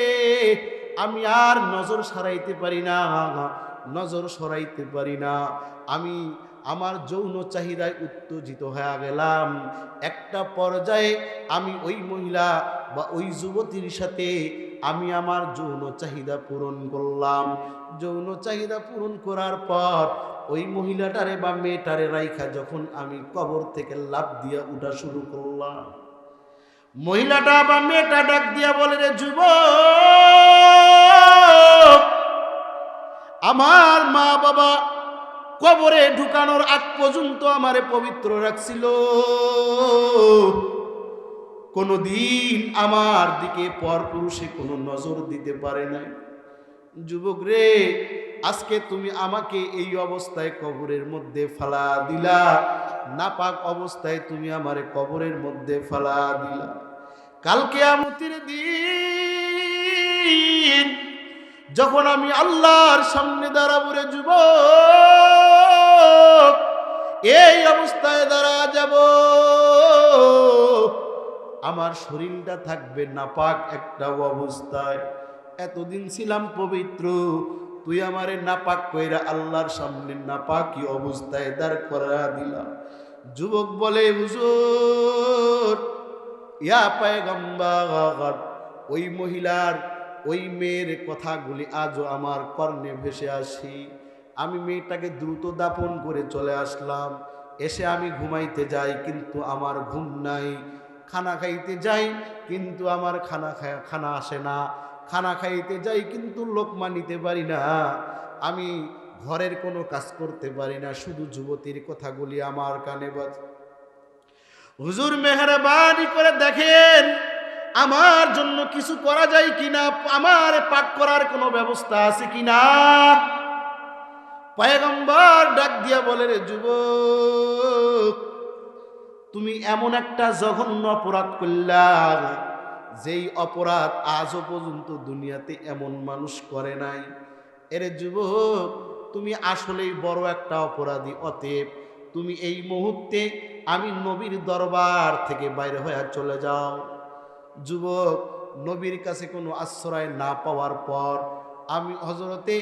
আমি আর নজর সরাইতে পারি না। আমি আমার যৌন চাহিদায় উত্তেজিত হয়ে গেলাম। একটা পর্যায়ে আমি ওই মহিলা বা ওই যুবতীর সাথে আমি আমার যৌন চাহিদা পূরণ করলাম। যৌন চাহিদা পূরণ করার পর ওই মহিলাটারে বা মেয়েটারে রাইখা যখন আমি কবর থেকে লাফ দিয়া উঠা শুরু করলাম, মহিলাটা বা মেয়েটা ডাক দিয়া বলে, রে যুবক, আমার মা বাবা কবরে ঢুকানোর আগ পর্যন্ত আমারে পবিত্র রাখছিল, কোনদিন আমার দিকে পরপুরুষে কোনো নজর দিতে পারে নাই। যুবক রে, আজকে তুমি আমাকে এই অবস্থায় কবরের মধ্যে ফালা দিলা, নাপাক অবস্থায় তুমি আমারে কবরের মধ্যে ফালা দিলা। কাল কিয়ামতের দিন যখন আমি আল্লাহর সামনে দাঁড়াবো, রে যুবক, এই অবস্থায় দাঁড়া যাব, আমার শরীরটা থাকবে নাপাক একটা অবস্থায়। এতদিন ছিলাম পবিত্র, তুই আমারে নাপাক কইরা আল্লাহর সামনে নাপাকি অবস্থায় দাঁড় করা দিলা। যুবক বলে, হুজুর, ইয়া পয়গম্বর, ওই মহিলার ওই মেয়ের কথাগুলি আজও আমার কর্ণে ভেসে আসি। আমি মেয়েটাকে দ্রুত দাফন করে চলে আসলাম। এসে আমি ঘুমাইতে যাই, কিন্তু আমার ঘুম নাই। খানা খাইতে যাই, কিন্তু আমার খানা আসে না। খানা খাইতে যাই, কিন্তু লোকমা নিতে পারি না। আমি ঘরের কোনো কাজ করতে পারি না, শুধু যুবতীর কথাগুলি আমার কানে বাজে। হুজুর মেহরবানি করে দেখেন আমার জন্য কিছু করা যায় কিনা, আমার পাক করার কোনো ব্যবস্থা আছে কিনা। পয়গম্বর ডাক দিয়া বলে, রে যুবক, তুমি এমন একটা জঘন্য অপরাধ করলা যেই অপরাধ আজও পর্যন্ত দুনিয়াতে এমন মানুষ করে নাই। এরে যুবক, তুমি আসলেই বড় একটা অপরাধী। অতএব তুমি এই মুহূর্তে আমি নবীর দরবার থেকে বাইরে হয়ে চলে যাও। যুবক নবীর কাছে কোনো আশ্রয় না পাওয়ার পর আমি হযরতে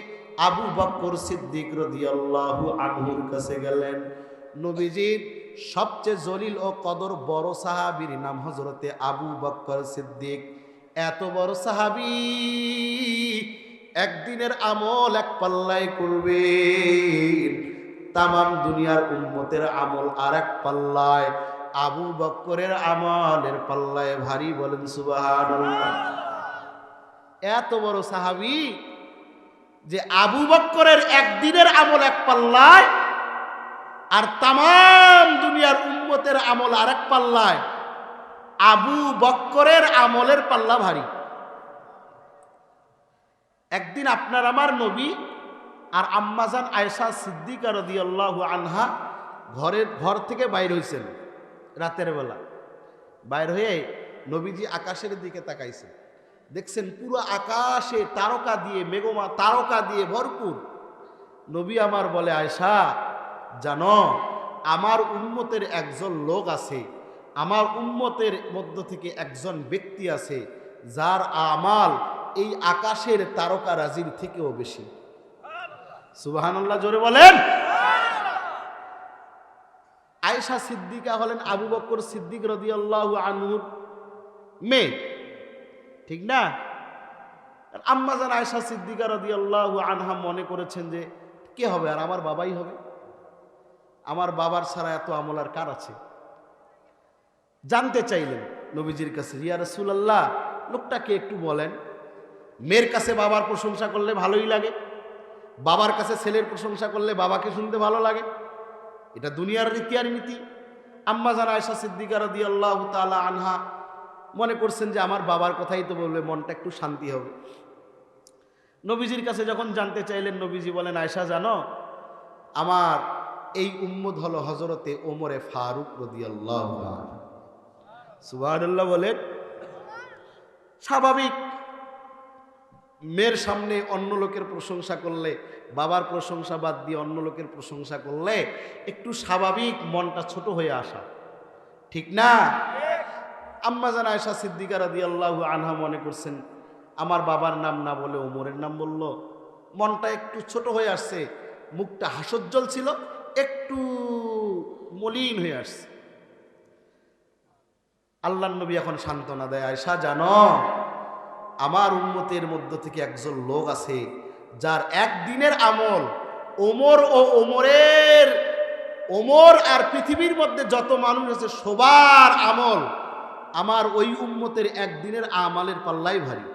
আবু বকর সিদ্দিক রাদিয়াল্লাহু আনহুর কাছে গেলেন। নবীজির সবচেয়ে জলিল ও কদর বড় সাহাবীর নাম হযরতে আবু বকর সিদ্দিক। এত বড় সাহাবী একদিনের আমল এক পাল্লায় করবে, তামাম দুনিয়ার উম্মতের আমল আর এক পাল্লায়, আবু বকরের আমলের পাল্লায় ভারী। বলেন সুবহানাল্লাহ। এত বড় সাহাবী যে আবু বকরের একদিনের আমল এক পাল্লায় আর তামাম দুনিয়ার উম্মতের আমল আর এক পাল্লায়, আবু বকরের আমলের পাল্লা ভারী। একদিন আপনার আমার নবী আর আম্মাজান আয়েশা সিদ্দিকা রাদিয়াল্লাহু আনহা ঘর থেকে বাইর হয়েছেন রাতের বেলা। বাইর হয়ে নবীজি আকাশের দিকে তাকাইছেন, দেখছেন পুরো আকাশে তারকা দিয়ে, মেঘমা তারকা দিয়ে ভরপুর। নবী আমার বলে, আয়েশা জানো আমার উম্মতের একজন লোক আছে, আমার উম্মতের মধ্য থেকে একজন ব্যক্তি আছে যার আমাল এই আকাশের তারকা রাজির থেকেও বেশি। সুবহানাল্লাহ, জোরে বলেন। আয়েশা সিদ্দিকা হলেন আবু বকর সিদ্দিক রাদিয়াল্লাহু আনহুর মেয়ে, ঠিক না? আম্মাজান আয়েশা সিদ্দিকা রাদিয়াল্লাহু আনহা মনে করেছেন যে কে হবে, আর আমার বাবাই হবে, আমার বাবার ছাড়া এত আমল আর কার আছে। জানতে চাইলেন নবীজির কাছে, ইয়া রাসূলুল্লাহ, লোকটাকে একটু বলেন। মেয়ের কাছে বাবার প্রশংসা করলে ভালোই লাগে, বাবার কাছে ছেলের প্রশংসা করলে বাবাকে শুনতে ভালো লাগে, এটা দুনিয়ার রীতি আর নীতি। আম্মাজান আয়েশা সিদ্দিকা রাদিয়াল্লাহু তাআলা আনহা মনে করছেন যে আমার বাবার কথাই তো বলবে, মনটা একটু শান্তি হবে। নবীজির কাছে যখন জানতে চাইলেন, নবীজি বলেন, আয়েশা জানো আমার এই উম্মত হলো হযরতে ওমরে ফারুক রাদিয়াল্লাহু আনহু। সুবহানাল্লাহ বলেন। স্বাভাবিক মেয়ের সামনে অন্য লোকের প্রশংসা করলে, বাবার প্রশংসা বাদ দিয়ে অন্য লোকের প্রশংসা করলে একটু স্বাভাবিক মনটা ছোট হয়ে আসা, ঠিক না? আম্মাজান আয়েশা সিদ্দিকা রাদিয়াল্লাহু আনহা মনে করছেন আমার বাবার নাম না বলে ওমরের নাম বলল, মনটা একটু ছোট হয়ে আসছে, মুখটা হাস্যোজ্জ্বল ছিল, একটু মলিন হয়ে আসছে। আল্লাহর নবী এখন সান্ত্বনা দেয়, আয়েশা জানো আমার উম্মতের মধ্য থেকে একজন লোক আছে যার একদিনের আমল ওমর আর পৃথিবীর মধ্যে যত মানুষ আছে সবার আমল আমার ওই উম্মতের একদিনের আমলের পাল্লাই ভারী।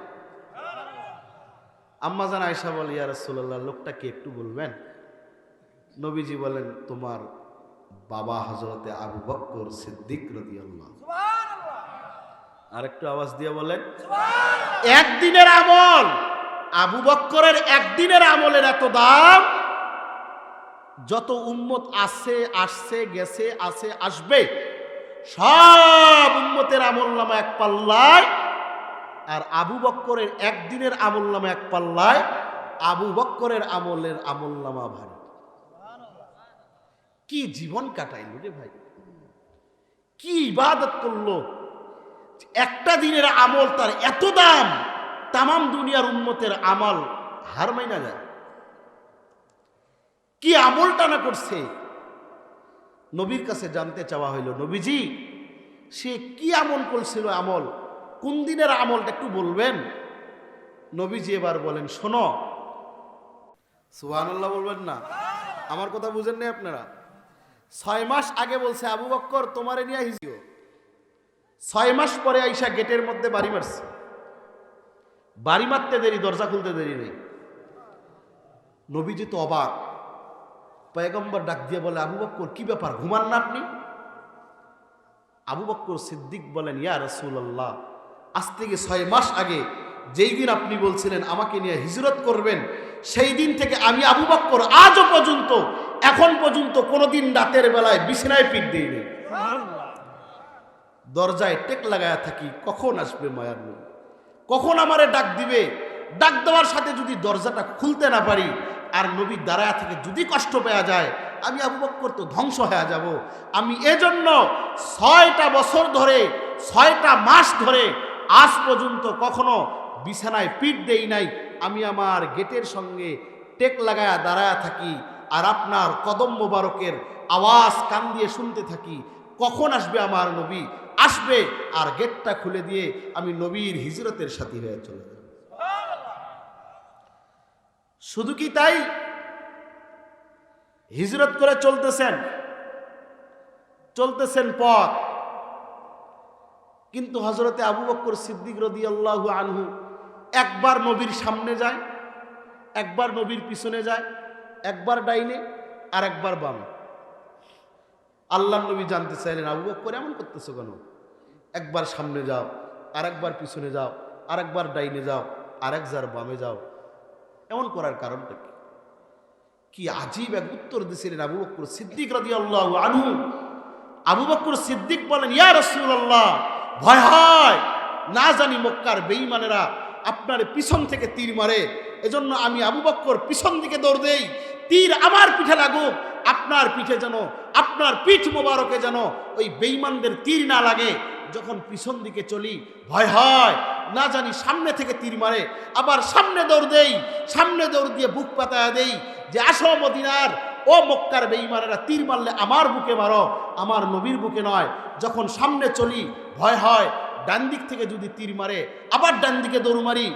আম্মাজান আয়েশা বলে, ইয়া রাসূলুল্লাহ, লোকটাকে একটু বলবেন? নবীজি বলেন, তোমার বাবা হযরতে আবু বকর সিদ্দিক রাদিয়াল্লাহু। আর একটু আওয়াজ দিয়ে বলেন, একদিনের আমল, আবু বকরের একদিনের আমলের এত দাম, যত উম্মত আছে, আসছে, গেছে, আছে, আসবে, সব উম্মতের আমলনামা এক পাল্লায়, আর আবু বকরের একদিনের আমলনামা এক পাল্লায়, আবু বকরের আমলনামা ভারী। কি জীবন কাটাইল রে ভাই, কি ইবাদত করলো, একটা দিনের আমল তার এত দাম, তামাম দুনিয়ার উম্মতের আমল হার মাইনা যায়। কি আমলটা না করছে। নবীর কাছে জানতে চাওয়া হইল, নবীজি সে কি আমল করছিল, আমল কোন দিনের আমলটা একটু বলবেন? নবীজি এবার বলেন, শোনো। সুবহানাল্লাহ বলবেন না? আমার কথা বুঝেন না আপনারা? 6 মাস আগে বলছে আবু বকর তোমারে নিয়ে হিজিও, 6 মাস পরে আইসা গেটের মধ্যে বাড়ি মারছে। বাড়ি মারতে দেরি, দরজা খুলতে দেরি নেই। নবীজি তো অবাক, পয়গম্বর ডাক দিয়ে বলে, আবু বকর কি ব্যাপার, ঘুমান না আপনি? আবু বকর সিদ্দিক বলেন, ইয়া রাসূলুল্লাহ, আজ থেকে 6 মাস আগে যেই দিন আপনি বলছিলেন আমাকে নিয়ে হিজরত করবেন, সেই দিন থেকে আমি আবু বকর আজও পর্যন্ত, এখন পর্যন্ত কোনোদিন রাতের বেলায় বিছানায় পিঠ দিইনি। দরজায় টেক লাগায়া থাকি, কখন আসবে মায়ার নবী, কখন আমারে ডাক দিবে। ডাক দেওয়ার সাথে যদি দরজাটা খুলতে না পারি আর নবী দাঁড়ায়া থেকে যদি কষ্ট পাওয়া যায়, আমি আবু বকর তো ধ্বংস হয়ে যাব। আমি এজন্য 6টা বছর ধরে, 6টা মাস ধরে আজ পর্যন্ত কখনো বিছানায় পিঠ দেই নাই। আমি আমার গেটের সঙ্গে টেক লাগায়া দাঁড়ায়া থাকি আর আপনার কদম মোবারকের আওয়াজ কান দিয়ে শুনতে থাকি, কখন আসবে আমার নবী। আসবে আর গেটটা খুলে দিয়ে আমি নবীর হিজরতের সাথী হয়ে চলে যাব। শুধু কি তাই, হিজরত করে চলতেছেন পথ, কিন্তু হযরতে আবু বকর সিদ্দিক রাদিয়াল্লাহু আনহু একবার নবীর সামনে যায়, একবার নবীর পিছনে যায়, একবার ডাইনে আর একবার বামে। আল্লাহর নবী জানতে চাইলেন, আবু বকর এমন করতেছো কেন? একবার সামনে যাও, আর একবার পিছনে যাও, আর একবার ডাইনে যাও, আর একবার বামে যাও, এমন করার কারণটা কি? কি আজীব এক উত্তর দিয়েছিলেন আবু বকর সিদ্দিক রাদিয়াল্লাহু আনহু। আবু বকর সিদ্দিক বলেন, ইয়া রাসূলুল্লাহ, ভয় হয় না জানি মক্কার বেঈমানেরা আপনার পিছন থেকে তীর মারে, এজন্য আমি আবু বকর পিছন দিকে দৌড় দেই, তীর আমার পিঠে লাগুক, আপনার পিঠে যেন, আপনার পিঠ মোবারকে যেন ওই বেঈমানদের তীর না লাগে। যখন পিছন দিকে চলি ভয় হয় না জানি সামনে থেকে তীর মারে, আবার সামনে দৌড় দেই, সামনে দৌড় দিয়ে বুক পাতায়া দেই যে আসো মদিনার ও মক্কার বেঈমানেরা, তীর মারলে আমার বুকে মারো, আমার নবীর বুকে নয়। যখন সামনে চলি ভয় হয় ডান দিক থেকে যদি তীর মারে, আবার ডান দিকে দৌড় মারি,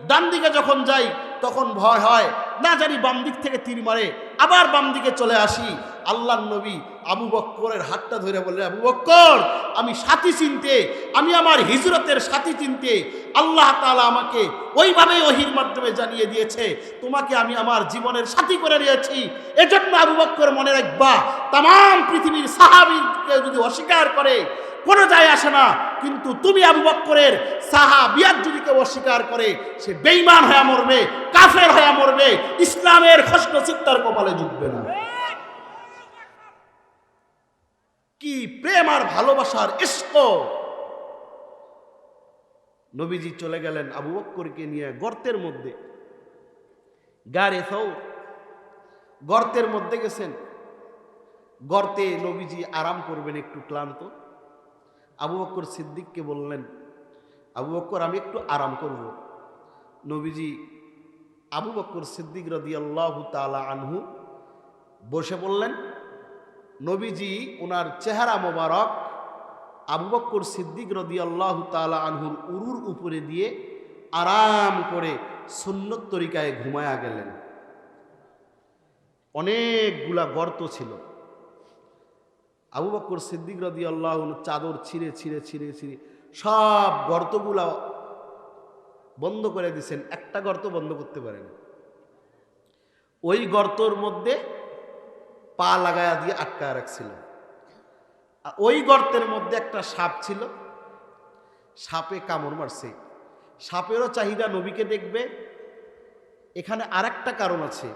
ডান দিকে যখন যাই তখন ভয় হয় না জানি বাম দিক থেকে তীর মারে, আবার বাম দিকে চলে আসি। আল্লাহর নবী আবু বকরের হাতটা ধরে বললেন, আবু বকর, আমি সাথী চিনতে, আমি আমার হিজরতের সাথী চিনতে আল্লাহ তাআলা আমাকে ওইভাবেই ওহীর মাধ্যমে জানিয়ে দিয়েছে, তোমাকে আমি আমার জীবনের সাথী করে নিয়েছি। এজন্য আবু বকর মনে রাখবা, তাম পৃথিবীর সাহাবীকে যদি অস্বীকার করে কোনো যায় আসে না, কিন্তু তুমি আবু বকরের সাহাবিয়াত যদি কেউ অস্বীকার করে সে বেঈমান হয়ে মরবে, কাফের হয়ে মরবে, ইসলামের খসন চিত্তার কপালে জুটবে না। কি প্রেম আর ভালোবাসার ইশক! নবীজি চলে গেলেন আবু বকরকে নিয়ে গর্তের মধ্যে, গারে সৌর, গর্তের মধ্যে গেছেন। গর্তে নবীজি আরাম করবেন, একটু ক্লান্ত। আবু বকর সিদ্দিককে বললেন, আবু বকর, আমি একটু আরাম করব। নবীজি আবু বকর সিদ্দিক রাদিয়াল্লাহু তাআলা আনহু বসে বললেন। নবীজি ওনার চেহারা মোবারক আবু বকর সিদ্দিক রাদিয়াল্লাহু তাআলা আনহুর উরুর উপরে দিয়ে আরাম করে সুন্নত তরিকায় ঘুমায়া গেলেন। অনেকগুলা গর্ত ছিল। আবু বকর সিদ্দিক রাদিয়াল্লাহু আনহু চাদর ছিঁড়ে ছিঁড়ে ছিঁড়ে ছিঁড়ে সব গর্তগুলা বন্ধ করে দিয়েছেন, একটা গর্ত বন্ধ করতে পারেন। ওই গর্তর মধ্যে পা লাগায়া দিয়ে আটকা রাখছিল। ওই গর্তের মধ্যে একটা সাপ ছিল, সাপে কামড় মারছে। সাপেরও চাহিদা নবীকে দেখবে। এখানে আরেকটা কারণ আছে,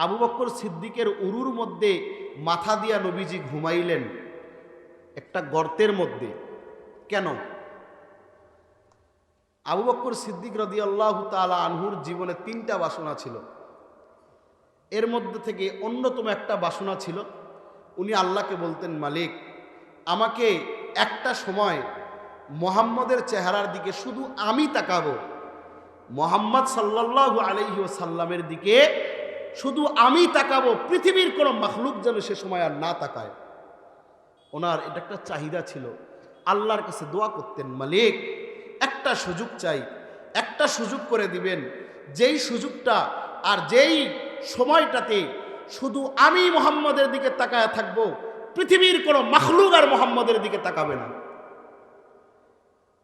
আবু বকর সিদ্দিকের উরুর মধ্যে মাথা দিয়া নবীজি ঘুমাইলেন একটা গর্তের মধ্যে। কেন? আবু বকর সিদ্দিক রাদিয়াল্লাহু তাআলা আনহুর জীবনে 3টা বাসনা ছিল। এর মধ্যে থেকে অন্যতম একটা বাসনা ছিল, উনি আল্লাহকে বলতেন, মালিক, আমাকে একটা সময় মুহাম্মদের চেহারার দিকে শুধু আমি তাকাবো, মুহাম্মদ সাল্লাল্লাহু আলাইহি ওয়াসাল্লামের দিকে শুধু আমি তাকাবো, পৃথিবীর কোনো মাখলুক যেন সে সময় আর না তাকায়। ওনার এটা একটা চাহিদা ছিল। আল্লাহর কাছে দোয়া করতেন, মালিক, একটা সুযোগ চাই, একটা সুযোগ করে দিবেন, যেই সুযোগটা আর যেই সময়টাতে শুধু আমি মুহাম্মদের দিকে তাকায় থাকবো, পৃথিবীর কোনো মাখলুক আর মুহাম্মদের দিকে তাকাবে না।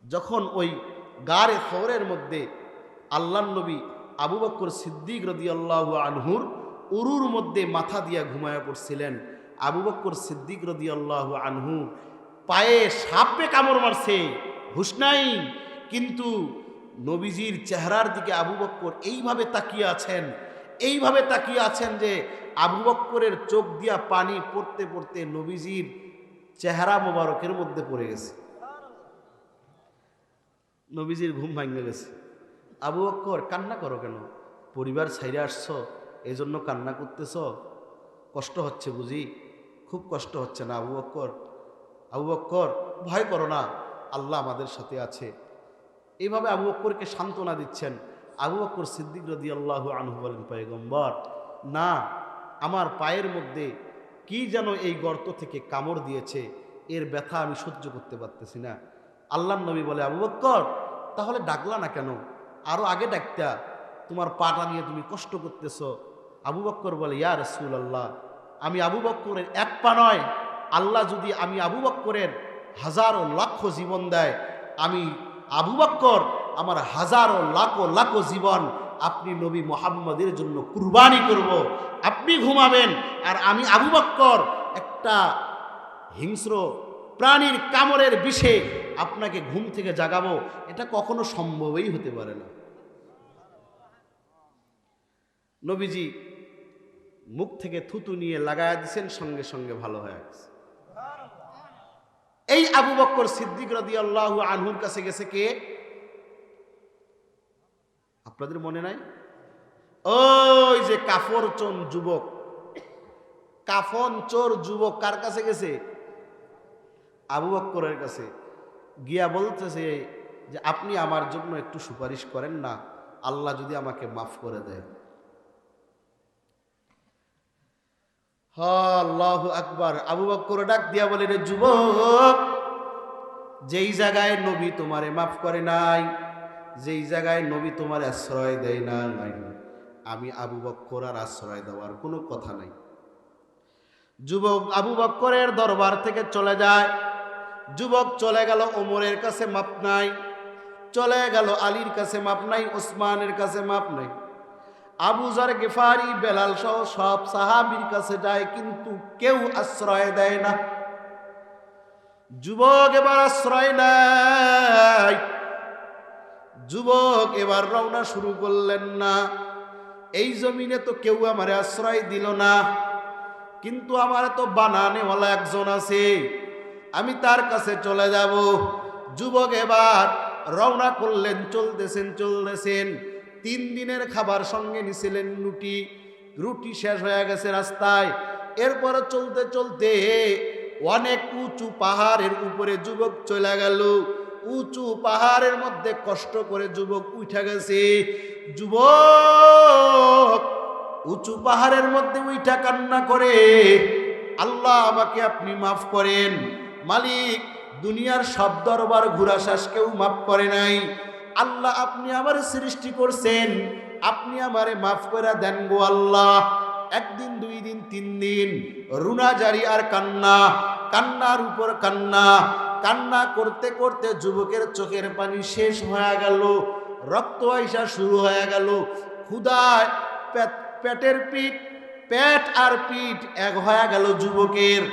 যখন ওই গারে সওরের মধ্যে আল্লাহর নবী আবু বকর সিদ্দিক রাদিয়াল্লাহু আনহুর উরুর মধ্যে মাথা দিয়া ঘুমায়া পড়ছিলেন। আবু বকর সিদ্দিক রাদিয়াল্লাহু আনহু পায়ে সাপে কামড় মারছে, হুঁশ নাই, কিন্তু নবীজির চেহারার দিকে আবু বকর এইভাবে তাকিয়ে আছেন, এইভাবে তাকিয়ে আছেন যে আবু বকরের চোখ দিয়া পানি পড়তে পড়তে নবীজির চেহারা মোবারকের মধ্যে পড়ে গেছে। নবীজির ঘুম ভাঙে গেছে। আবু বকর, কান্না করো কেন? পরিবার ছাইরে আসছো এই জন্য কান্না করতেছ? কষ্ট হচ্ছে বুঝি? খুব কষ্ট হচ্ছে না আবু বকর? আবু বকর, ভয় করো না, আল্লাহ আমাদের সাথে আছে। এইভাবে আবু বকরকে সান্ত্বনা দিচ্ছেন। আবু বকর সিদ্দিক রাদিয়াল্লাহু আনহু বলেন, পয়গম্বর, না, আমার পায়ের মধ্যে কি যেন এই গর্ত থেকে কামড় দিয়েছে, এর ব্যথা আমি সহ্য করতে পারতেছি না। আল্লাহর নবী বলে, আবু বকর, তাহলে ডাকলা না কেন? আরো আগে ডাকতা, তোমার পাটা নিয়ে তুমি কষ্ট করতেছ। আবু বকর বলে, ইয়া রাসূলুল্লাহ, আমি আবু বকরের এক পা নয়, আল্লাহ যদি আমি আবু বকরের হাজারো লাখ জীবন দেয়, আমি আবু বকর আমার হাজারো লাখ জীবন আপনি নবী মুহাম্মদের জন্য কুরবানি করব। আপনি ঘুমাবেন আর আমি আবু বকর একটা হিংস্র প্রাণীর কামড়ের বিষে আপনাকে ঘুম থেকে জাগাবো, এটা কখনো সম্ভবই হতে পারে না। নবীজি মুখ থেকে থুতু নিয়ে লাগায়া দিয়েছেন, সঙ্গে সঙ্গে ভালো হয়ে গেছে। এই আবু বকর সিদ্দিক রাদিয়াল্লাহু আনহুর কাছে গেছে কে? আপনাদের মনে নাই? ওই যে কাফন চোর যুবক, কাফন চোর যুবক কার কাছে গেছে? আবু বকরের কাছে গিয়া বলতেছে যে আপনি আমার জন্য একটু সুপারিশ করেন না, আল্লাহ যদি আমাকে মাফ করে দেয়। আল্লাহু আকবার। আবু বকর ডাক দিয়া বলে, রে যুবক, যেই জায়গায় নবী তোমারে মাফ করে নাই, যেই জায়গায় নবী তোমার আশ্রয় দেয় না, আমি আবু বকর আর আশ্রয় দেওয়ার কোনো কথা নাই। যুবক আবু বকরের দরবার থেকে চলে যায়। যুবক চলে গেল ওমরের কাছে, মাপ নাই। চলে গেল আলীর কাছে, মাপ নাই। ওসমানের কাছে মাপ নাই। আবু যর গিফারি, বেলাল সহ সব সাহাবীর কাছে যায়, কিন্তু কেউ আশ্রয় দেয় না। যুবক এবার আশ্রয় নাই। যুবক এবার রওনা শুরু করলেন, না, এই জমিনে তো কেউ আমারে আশ্রয় দিল না, কিন্তু আমার তো বানানেওয়ালা একজন আছে, আমি তার কাছে চলে যাব। যুবক এবার রওনা করলেন, চলতেছেন। 3 দিনের খাবার সঙ্গে নিছিলেন রুটি শেষ হয়ে গেছে রাস্তায়। এরপর চলতে চলতে অনেক উঁচু পাহাড়ের উপরে যুবক চলে গেল। উঁচু পাহাড়ের মধ্যে কষ্ট করে যুবক উঠে গেছে। যুবক উঁচু পাহাড়ের মধ্যে উঠা কান্না করে, আল্লাহ আমাকে আপনি মাফ করেন মালিক, দুনিয়ার সব দরবার ঘুরা শেষ কেউ মাফ করে নাই। আল্লাহ আপনি আমার সৃষ্টি করছেন, আপনি আমারে মাফ করে দেন গো আল্লাহ। 1 দিন 2 দিন 3 দিন রুনা জারি আর কান্নার উপর কান্না করতে করতে যুবকের চোখের পানি শেষ হয়ে গেল, রক্ত আইসা শুরু হয়ে গেল। ক্ষুধায় পেট আর পিঠ এক হয়ে গেল যুবকের।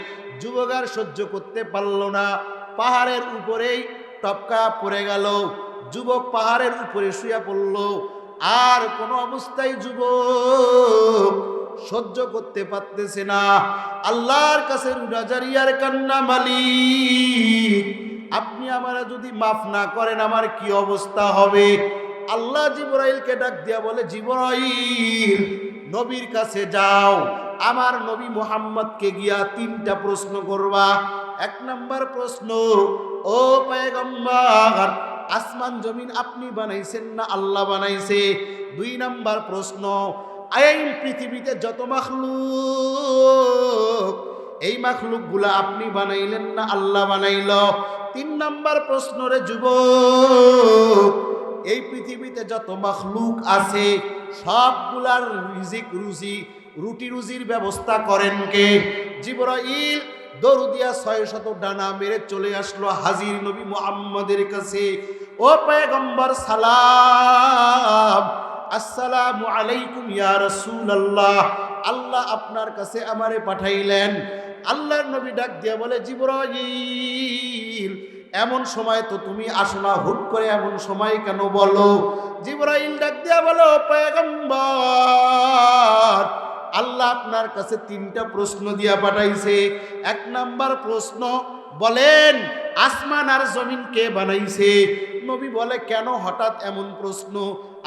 যুবক আর সহ্য করতে পারল না, পাহাড়ের উপরেই টপকা পড়ে গেল। যুবক পাহাড়ের উপরে শুয়ে পড়ল। আর কোন অবস্থায় যুবক সহ্য করতে পারতেছে না, আল্লাহর কাছে রুনাজারিয়ার কান্না, মালিক আপনি আমারে যদি মাফ না করেন আমার কি অবস্থা হবে। আল্লাহ জিবরাইলকে ডাক দিয়া বলে, জিবরাইল নবীর কাছে যাও, আমার নবী মুহাম্মদকে গিয়া 3টা প্রশ্ন করবা। 1 নাম্বার প্রশ্ন, ও পয়গম্বর, আসমান জমিন আপনি বানাইছেন না আল্লাহ বানাইছে? 2 নাম্বার প্রশ্ন, এই পৃথিবীতে যত মাখলুক, এই মাখলুকগুলা আপনি বানাইলেন না আল্লাহ বানাইল? 3 নাম্বার প্রশ্ন, রে যুবক, এই পৃথিবীতে যত মাখলুক আছে সবগুলার রুটি রুজির ব্যবস্থা করেন কে? জিবরাইল দরুদিয়া 600 ডানা মেরে চলে আসলো হাজির নবী মুহাম্মদের কাছে। ও পয়গম্বর সালাম, আসসালামু আলাইকুম ইয়া রাসূলুল্লাহ। আল্লাহ আপনার কাছে আমারে পাঠাইলেন। আল্লাহর নবী ডাক দিয়ে বলে, জিবরাইল এমন সময় তো তুমি আসো না, হুট করে এমন সময় কেন বলো? জিবরাইল ডাক দিয়ে বলো, পয়গম্বর আল্লাহ আপনার কাছে 3টা প্রশ্ন দিয়া পাঠাইছে। 1 নাম্বার প্রশ্ন, বলেন আসমান আর জমিন কে বানাইছে? নবী বলে, কেন হঠাৎ এমন প্রশ্ন?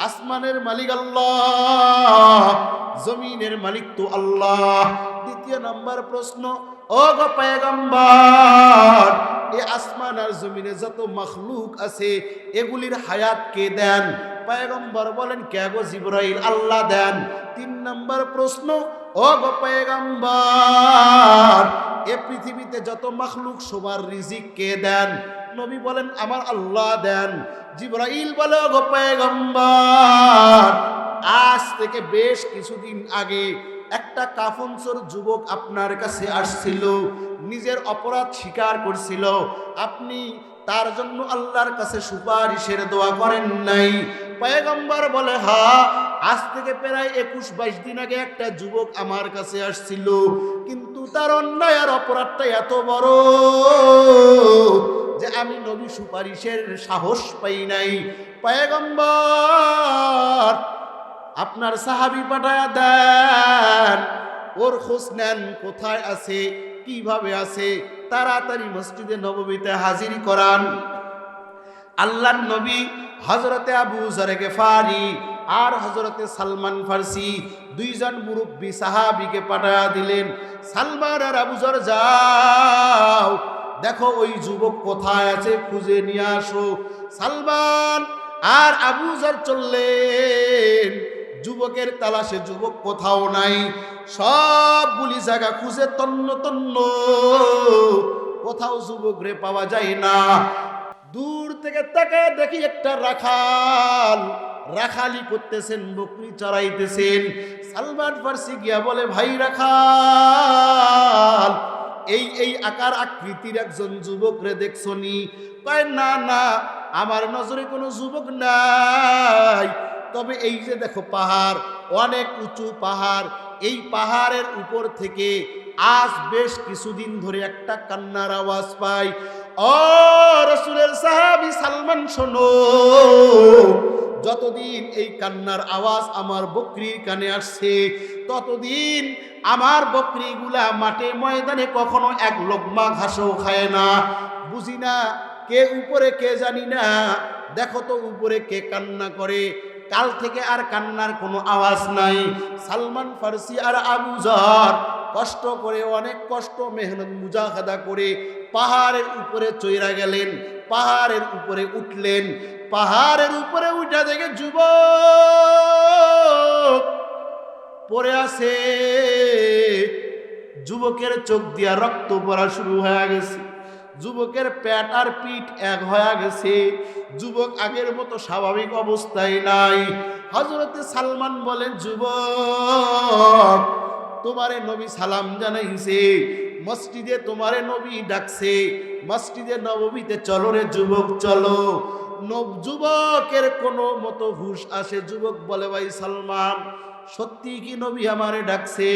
আসমানের মালিক আল্লাহ, জমিনের মালিক তো আল্লাহ। 2 নাম্বার প্রশ্ন, ও গো পয়গম্বর এই আসমান আর জমিনে যত মাখলুক আছে এগুলির হায়াত কে দেন? পয়গম্বর বলেন, কে গো জিবরাইল? আল্লাহ দেন। 3 নাম্বার প্রশ্ন, ও গো পয়গম্বর এ পৃথিবীতে যত মাখলুক সবার রিজিক কে দেন? নবী বলেন, আমার আল্লাহ দেন। জিবরাইল বলে, ও গো পয়গম্বর আজ থেকে বেশ কিছুদিন আগে একটা কাফনচোর যুবক আপনার কাছে আসছিল, নিজের অপরাধ স্বীকার করছিল, আপনি তার জন্য আল্লাহর কাছে সুপারিশের দোয়া করেন নাই। পয়গম্বর বলে, হ্যাঁ আজ থেকে প্রায় 21-22 দিন আগে একটা যুবক আমার কাছে আসছিল, কিন্তু তার অন্যায় আর অপরাধটা এত বড় যে আমি নবী সুপারিশের সাহস পাই নাই। পয়গম্বর আপনার সাহাবী পাঠায়া দেন, ওর খোঁজ নেন, কোথায় আছে, কিভাবে আছে, তাড়াতাড়ি মসজিদে নববীতে হাজির করান। আল্লাহর নবী হযরতে আবু যর গিফারি আর হযরতে সালমান ফারসি 2 জন মুরব্বী সাহাবীকে পাঠায়া দিলেন, সালমান আর আবু যর যাও দেখো ওই যুবক কোথায় আছে, খুঁজে নিয়ে আসো। সালমান আর আবু যর চললেন যুবকের তালাশে, যুবক কোথাও নাই, সবগুলি জায়গা খুঁজে তন্ন তন্ন, কোথাও যুবক রে পাওয়া যায় না। দূর থেকে তাকায় দেখি একটা রাখাল রাখালি করতেছেন, বকরি চড়াইতেছেন। সালমান ফারসি গিয়া বলে, ভাই রাখাল এই আকার আকৃতির একজন যুবক রে দেখছো নি? কয়, না না আমার নজরে কোনো যুবক নাই, তবে এই যে দেখো পাহাড়, অনেক উঁচু পাহাড়, এই পাহাড়ের উপর থেকে আজ বেশ কিছুদিন ধরে একটা কান্নার আওয়াজ পাই। ও রাসূলের সাহাবী সালমান শোনো, যতদিন এই কান্নার আওয়াজ আমার বকরির কানে আসছে ততদিন আমার বকরিগুলা মাঠে ময়দানে কখনো এক লোকমা ঘাসও খায় না। বুঝি না কে উপরে কে জানি না, দেখো তো উপরে কে কান্না করে, কাল থেকে আর কান্নার কোনো আওয়াজ নাই। সালমান ফারসি আর আবু যর কষ্ট করে, অনেক কষ্ট মেহনত মুজাহাদা করে পাহাড়ের উপরে চইরা গেলেন, পাহাড়ের উপরে উঠলেন। পাহাড়ের উপরে উঠা দেখে যুবক পড়ে আছে, যুবকের চোখ দিয়া রক্ত পড়া শুরু হয়ে গেছে, যুবকের পেট আর পিঠ এক হয়ে গেছে, যুবক আগের মতো স্বাভাবিক অবস্থায় নাই। হযরতে সালমান বলেন, যুবক তোমারে নবী সালাম জানাইছে, মসজিদে তোমারে নবী ডাকছে, মসজিদে নববীতে চলো রে যুবক চলো। যুবকের কোনো মতো হুঁশ আসে, যুবক বলে, ভাই সালমান সত্যি কি নবী আমারে ডাকছে?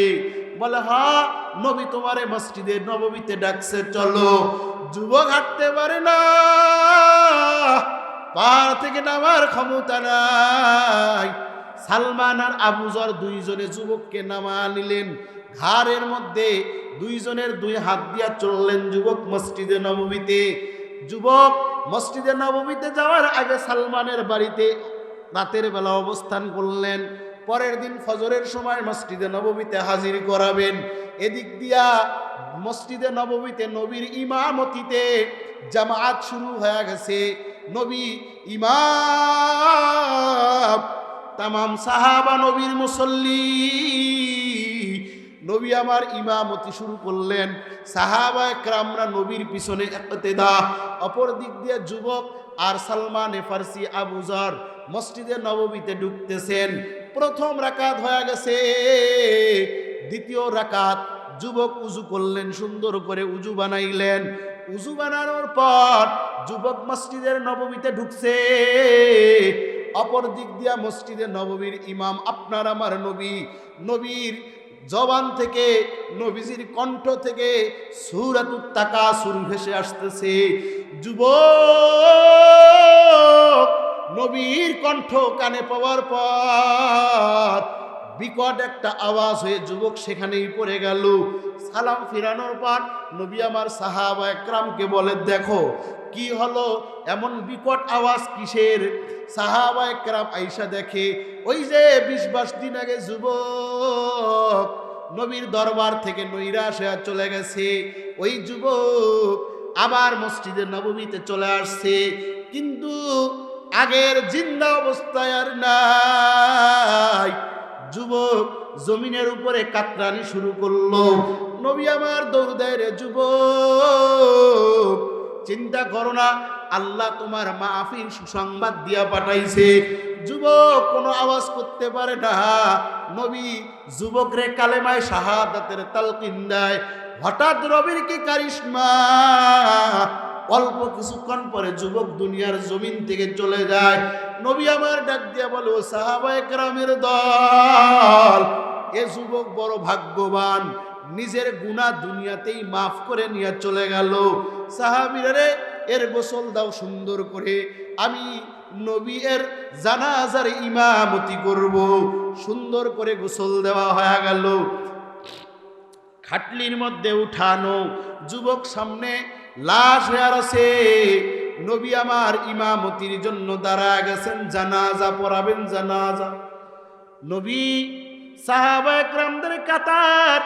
বলে, হ্যাঁ নবী তোমারে মসজিদে নববীতে ডাকছে, চলো। যুবক হাঁটতে পারে না, পাহাড় থেকে নামার ক্ষমতা নাই। সালমান আর আবু যর 2 জনে যুবককে নামা নিলেন, ঘাড়ের মধ্যে 2 জনের 2 হাত দিয়া চললেন যুবক মসজিদে নববীতে। যুবক মসজিদে নববীতে যাওয়ার আগে সালমানের বাড়িতে রাতের বেলা অবস্থান করলেন, পরের দিন ফজরের সময় মসজিদে নববীতে হাজির করাবেন। এদিক দিয়া মসজিদে নববীতে নবীর ইমামতিতে জামাত শুরু হয়ে গেছে, নবী ইমাম, তামাম সাহাবা নবীর মুসল্লি, নবী আমার ইমামতি শুরু করলেন, সাহাবা একরামরা নবীর পিছনে ইক্তেদা। অপর দিক দিয়ে যুবক আর সালমান ফারসি আবু যর মসজিদে নববীতে ঢুকতেছেন। প্রথম রাকাত হয়ে গেছে, দ্বিতীয় রাকাত যুবক উজু করলেন, সুন্দর করে উজু বানাইলেন। উজু বানানোর পর যুবক মসজিদের নববীতে ঢুকছে। অপর দিক দিয়া মসজিদে নববীর ইমাম আপনার আমার নবী, নবীর জবান থেকে, নবীজির কণ্ঠ থেকে সূরাতুত তাকাসুর ভেসে আসতেছে। যুবক নবীর কণ্ঠ কানে পাওয়ার পর বিকট একটা আওয়াজ হয়ে যুবক সেখানেই পড়ে গেল। সালাম ফিরানোর পর নবী আমার সাহাবা একরামকে বলে, দেখো কি হলো, এমন বিকট আওয়াজ কিসের? সাহাবা একরাম আইসা দেখে ওই যে 20-22 দিন আগে যুবক নবীর দরবার থেকে নৈরাশ হয়ে চলে গেছে, ওই যুবক আবার মসজিদে নববীতে চলে আসছে, কিন্তু আগের জিন্দা অবস্থায় আর নাই। যুবক জমিনের উপরে কাতরানি শুরু করলো। নবী আমার দৌড় দেয়, রে যুবক চিন্তা করো না, আল্লাহ তোমার মাহফিল সুসংবাদ দিয়া পাঠাইছে। যুবক কোনো আওয়াজ করতে পারে না। নবী যুবকরে কালেমায় শাহাদাতের তালকিন দেয়। হঠাৎ রবির কি কারিশমা, অল্প কিছুক্ষণ পরে যুবক দুনিয়ার জমিন থেকে চলে যায়। নবী আমার ডাক দিয়া বলে, ও সাহাবায়ে কেরামের দল, এ যুবক বড় ভাগ্যবান, নিজের গুনাহ দুনিয়াতেই মাফ করে নিয়ে চলে গেল। সাহাবীরা রে, এর গোসল দাও সুন্দর করে, আমি নবী এর জানাজার ইমামতি করব। সুন্দর করে গোসল দেওয়া হয়ে গেল, খাটলির মধ্যে উঠানো, যুবক সামনে লাশ হয়ে আছে। নবী আমার ইমামতির জন্য দাঁড়ায় গেছেন, জানাজা পড়াবেন, জানাজা। নবী সাহাবা একরামদের কাতার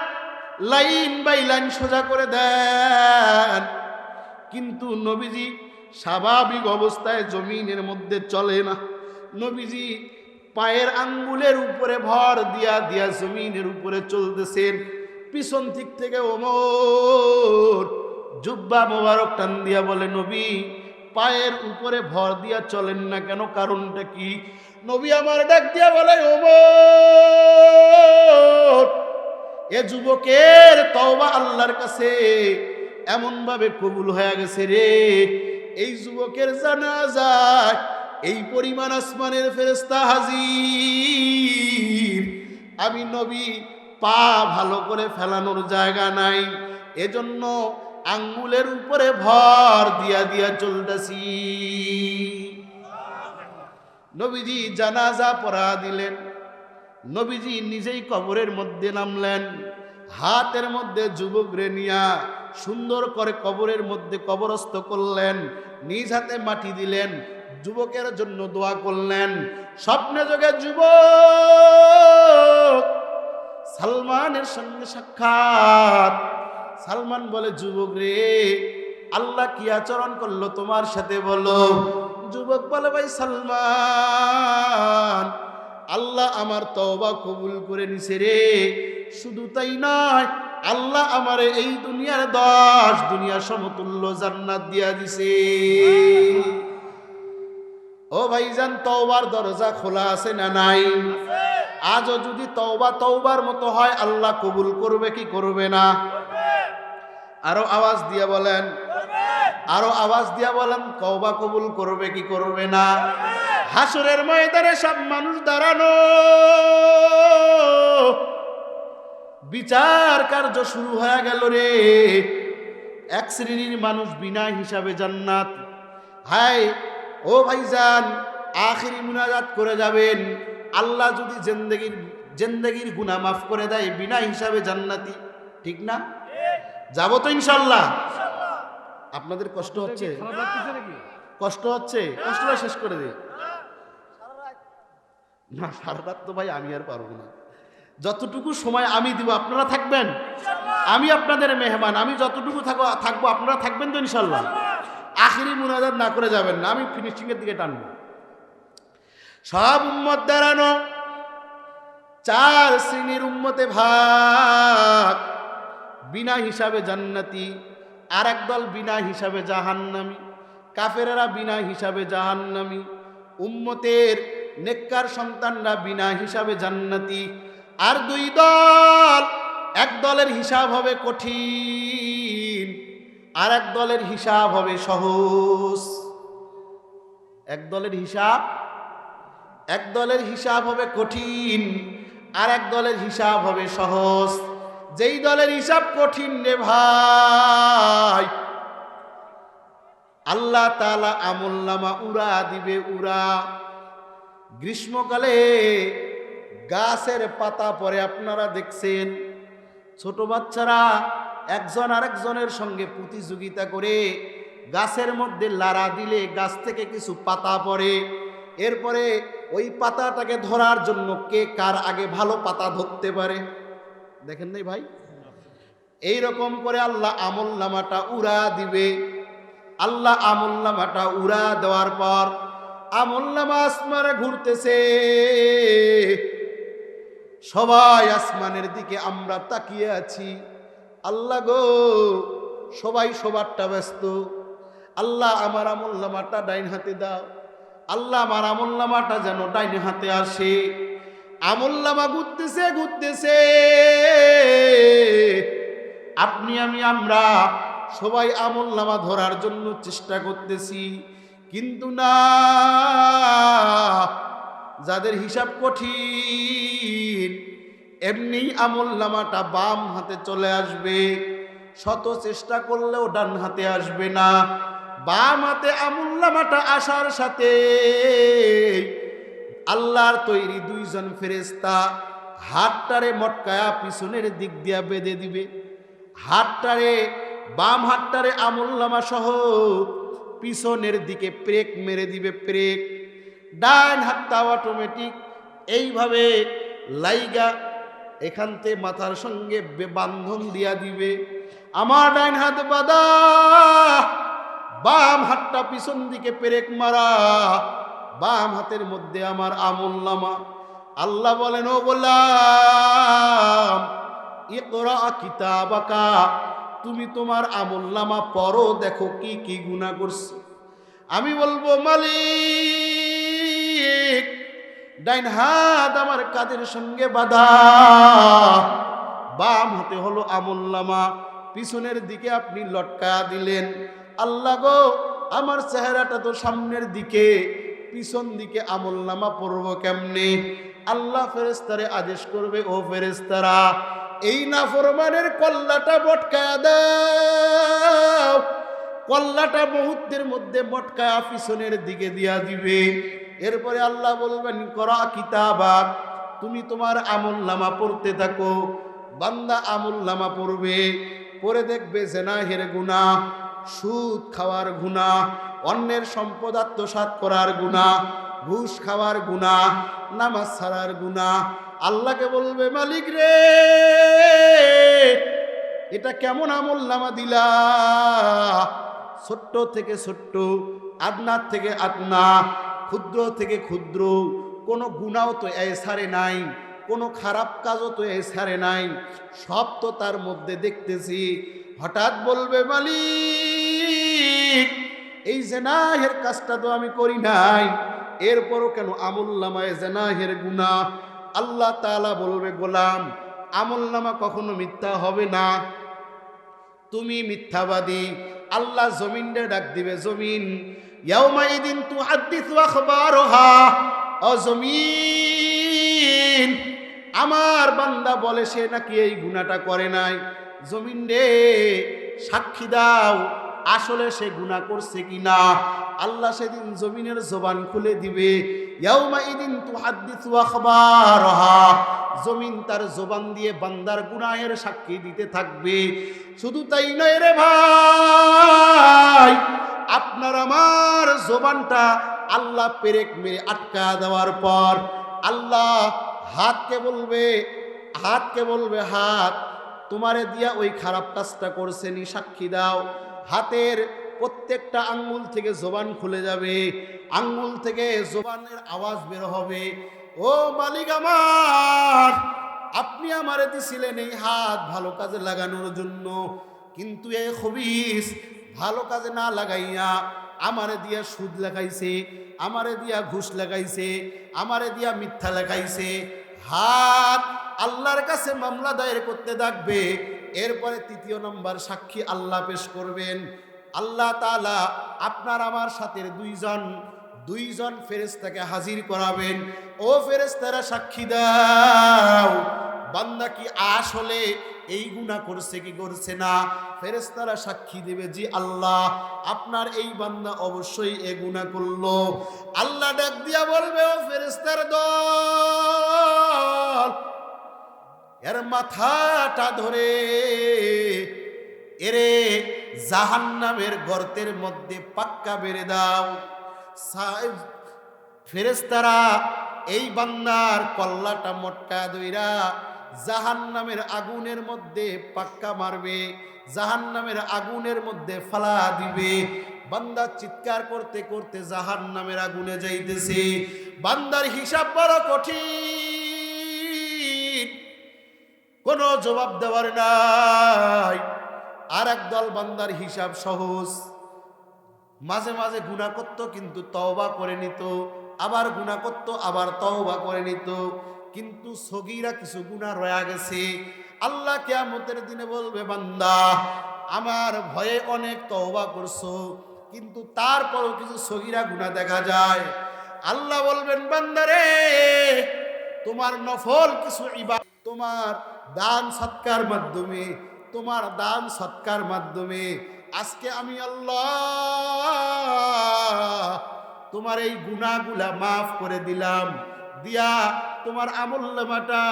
লাইন বাই লাইন সোজা করে দেন, কিন্তু নবীজি স্বাভাবিক অবস্থায় জমিনের মধ্যে চলে না। নবীজি পায়ের আঙ্গুলের উপরে ভর দিয়া দিয়া জমিনের উপরে চলতেছেন। পিছন দিক থেকে ওমর জুব্বা মোবারক টান দিয়া বলে, নবী পায়ের উপরে ভর দিয়া চলেন না কেন, কারণটা কি? নবী আমার ডাক দিয়া বলে, ওমর এ যুবকের তওবা আল্লাহর কাছে এমন ভাবে কবুল হয়ে গেছে রে, এই যুবকের জানাজায় এই পরিমাণ আসমানের ফেরেশতা হাজির, আমি নবী পা ভালো করে ফেলানোর জায়গা নাই, এজন্য আঙ্গুলের উপরে ভর দিয়া দিয়া চলতেছি। নবীজি জানাজা পড়া দিলেন। নবীজি নিজেই কবরের মধ্যে নামলেন, হাতের মধ্যে যুবকরে নিয়া সুন্দর করে কবরের মধ্যে কবরস্থ করলেন, নিজ হাতে মাটি দিলেন, যুবকের জন্য দোয়া করলেন। স্বপ্নে যোগে যুবক সালমানের সঙ্গে সাক্ষাৎ। সালমান বলে, যুবক রে, আল্লাহ কি আচরণ করলো তোমার সাথে বলো। যুবক বলে, ভাই সালমান, আল্লাহ আমার তওবা কবুল করে নিছে রে, শুধু তাই নয়, আল্লাহ আমারে এই দুনিয়ার 10 দুনিয়া সমতুল্য জান্নাত দিয়া দিছে। ও ভাইজান, তওবার দরজা খোলা আছে না নাই? আজও যদি তওবার মতো হয়, আল্লাহ কবুল করবে কি করবে না? আরো আওয়াজ দিয়া বলেন, আরো আওয়াজ দিয়া বলেন, তওবা কবুল করবে কি করবে না? হাসরের ময়দানে সব মানুষ দাঁড়ানো, বিচার কার্য শুরু হয়ে গেল রে। এক শ্রেণীর মানুষ বিনা হিসাবে জান্নাত। হায় ও ভাইজান, আখিরি মুনাজাত করে যাবেন, আল্লাহ যদি জিন্দেগির গুনাহ মাফ করে দেয়, বিনা হিসাবে জান্নাতি, ঠিক না? যাবো তো ইনশাল্লাহ। আপনাদের কষ্ট হচ্ছে? কষ্ট হচ্ছে? কষ্টটা শেষ করে দিই না। সারা রাত তো ভাই আমি আর পারবো না। যতটুকু সময় আমি দিব আপনারা থাকবেন, আমি আপনাদের মেহমান, আমি যতটুকু থাকবো আপনারা থাকবেন তো ইনশাল্লাহ। আখিরি মুনাজাত না করে যাবেন না, আমি ফিনিশিং এর দিকে টানবো। সব উম্মত দাঁড়ানো, 4 শ্রেণীর উম্মতে ভাগ, বিনা হিসাবে জান্নাতি, আর একদল বিনা হিসাবে জাহান্নামী, কাফেরেরা বিনা হিসাবে জাহান্নামী, উম্মতের নেককার সন্তানরা বিনা হিসাবে জান্নাতি। আর 2 দল, এক দলের হিসাব হবে কঠিন, আর এক দলের হিসাব হবে সহজ। এক দলের হিসাব হবে কঠিন, আর এক দলের হিসাব হবে সহজ। যেই দলের হিসাব কঠিন রে ভাই, আল্লাহ তাআলা আমলনামা উড়া দিবে উড়া। গ্রীষ্মকালে গাছের পাতা পরে আপনারা দেখছেন, ছোট বাচ্চারা একজন আরেকজনের সঙ্গে প্রতিযোগিতা করে গাছের মধ্যে লাড়া দিলে গাছ থেকে কিছু পাতা পড়ে, এরপরে ওই পাতাটাকে ধরার জন্য কে কার আগে ভালো পাতা ধরতে পারে। দেখেন নাই ভাই? এই রকম করে আল্লাহ আমলনামাটা উড়া দিবে। আল্লাহ আমলনামাটা উড়া দেওয়ার পর আমলনামা আসমানে ঘুরতেছে, সবাই আসমানের দিকে আমরা তাকিয়ে আছি। আল্লাহ গো, সবাই সবারটা ব্যস্ত। আল্লাহ আমার আমলনামাটা ডাইন হাতে দাও, আল্লাহ আমার আমলনামাটা যেন ডাইন হাতে আসে। আমলনামা ঘুরতেছে ঘুরতেছে, আপনি আমি আমরা সবাই আমলনামা ধরার জন্য চেষ্টা করতেছি, কিন্তু না, যাদের হিসাব কঠিন এমনি আমলনামাটা বাম হাতে চলে আসবে, শত চেষ্টা করলেও ডান হাতে আসবে না। বাম হাতে আমলনামাটা আসার সাথে আল্লাহর তৈরি দুইজন ফেরেশতা হাতটারে মটকায়া পিছনের দিক দিয়া বেঁধে দিবে। হাতটারে, বাম হাতটারে আমলনামা সহ পিছনের দিকে প্রেক মেরে দিবে, প্রেক। ডান হাতটা অটোমেটিক এইভাবে লাইগা এখানতে মাথার সঙ্গে বান্ধন দিয়া দিবে। আমার ডাইন হাত বাঁধা, বাম হাতটা পিছন দিকে পেরেক মারা, বাম হাতের মধ্যে আমার আমলনামা। আল্লাহ বলেন, ও গোলাম, ইকরা কিতাবাকা, তুমি তোমার আমলনামা পড়ো, দেখো কি কি গুনাহ করছো। আমি বলবো, মালিক, ডাইন হাত আমার কাঁধের সঙ্গে বাঁধা, বাম হাতে হলো আমলনামা, পিছনের দিকে আপনি লটকা দিলেন। আল্লাহ গো, আমার চেহারাটা তো সামনের দিকে, পিছন দিকে আমলনামা পড়ব কেমনে? আল্লাহ ফেরেশতারে আদেশ করবে, ও ফেরেশতারা, এই নাফরমানের কল্লাটা মটকায়া দাও। কল্লাটা মুহূর্তের মধ্যে মটকায়া পিছনের দিকে দিয়া দিবে। এরপরে আল্লাহ বলবেন, করা কিতাবাক, তুমি তোমার আমলনামা পড়তে থাকো। বান্দা আমলনামা পড়বে, পড়ে দেখবে জেনাহের গুনাহ, সুদ খাওয়ার গুনাহ, অন্যের সম্পদ আত্মসাৎ করার গুনাহ, ঘুষ খাওয়ার গুনাহ, নামাজ ছাড়ার গুনাহ। আল্লাহকে বলবে, মালিক রে, এটা কেমন আমলনামা দিলা? ছোট্ট থেকে ছোট্ট, আদনার থেকে আদনা, ক্ষুদ্র থেকে ক্ষুদ্র, কোনো গুনাহ তো এ ছাড়ে নাই, কোনো খারাপ কাজও তো এ ছাড়ে নাই, সব তো তার মধ্যে দেখতেছি। হঠাৎ বলবে, মালিক, এই জেনাহের কাজটা তো আমি করি নাই, এরপরও কেন আমলনামায় জেনাহের গুনাহ? আল্লাহ তাআলা বলবে, গোলাম, আমলনামা কখনো মিথ্যা হবে না, তুমি মিথ্যাবাদী। আল্লাহ জমিনরে ডাক দিবে, জমিন, ইয়াউমাইদিন তুহাদ্দিসু আখবারহা, ও জমিন, আমার বান্দা বলে সে নাকি এই গুনাহটা করে নাই, জমিন রে সাক্ষী দাও, আসলে সে গুনাহ করছে কিনা। আল্লাহ সেদিন জমিনের জবান খুলে দিবে, ইয়াউমাইদিন তুহাদ্দিসু আখবারহা, জমিন তার জবান দিয়ে বান্দার গুনাহের সাক্ষী দিতে থাকবে। শুধু তাই নয় রে ভাই, আপনার আমার জবানটা আল্লাহ পেরেক মেরে আটকা দেওয়ার পর আল্লাহ হাতকে বলবে, হাত, তোমারে দিয়া ওই খারাপ কাজটা করছেনি, সাক্ষী দাও। হাতের প্রত্যেকটা আঙ্গুল থেকে জবান খুলে যাবে, আঙ্গুল থেকে জবানের আওয়াজ বের হবে, ও মালিক আমার, আপনি আমারে দিছিলেন এই হাত ভালো কাজে লাগানোর জন্য, কিন্তু এই খবিস ভালো কাজে না লাগাইয়া আমারে দিয়া সুদ লাগাইছে, আমারে দিয়া ঘুষ লাগাইছে, আমারে দিয়া মিথ্যা লাগাইছে। হাত আল্লাহর কাছে মামলা দায়ের করতে থাকবে। এরপরে তৃতীয় নম্বর সাক্ষী আল্লাহ পেশ করবেন। আল্লাহ তাআলা আপনার আমার সাথে দুইজন ফেরেশতাকে হাজির করাবেন। ও ফেরেশতারা সাক্ষী দাও, বান্দা কি আসলে এই গুনাহ করছে কি করছে না? ফেরেশতারা সাক্ষী দেবে, জি আল্লাহ, আপনার এই বান্দা অবশ্যই এ গুনাহ করলো। আল্লাহ ডাক দিয়া বলবে, ও ফেরেশতার দল, এর মাথাটা ধরে এরে জাহান্নামের গর্তের মধ্যে পাক্কা বেড়ে দাও। ফেরেশতারা এই বান্দার কল্লাটা মটকা দইরা জাহান্নামের আগুনের মধ্যে পাক্কা মারবে, জাহান্নামের আগুনের মধ্যে ফালা দিবে। বান্দা চিৎকার করতে করতে জাহান্নামের আগুনে যাইতেছে। বান্দার হিসাব বড় কঠিন, কোনো জবাব দেওয়ার নাই। আর একদল বান্দার হিসাব সহজ, মাঝে মাঝে গুনাহ করত কিন্তু তওবা করে নিত, আবার গুনাহ করত আবার তওবা করে নিত, কিন্তু সগীরা কিছু গুনাহ রয়ে গেছে। আল্লাহ কিয়ামতের দিনে বলবে, বান্দা আমার ভয়ে অনেক তওবা করছো, কিন্তু তারপরও কিছু সগীরা গুনাহ দেখা যায়। আল্লাহ বলবেন, বান্দারে তোমার নফল কিছু ইবাদত, তোমার দান সৎকার মাধ্যমে, তোমার দান সৎকার মাধ্যমে আজকে আমি আল্লাহ তোমার এই গুনাহগুলা মাফ করে দিলাম। দিয়া তোমার আমলনামাটা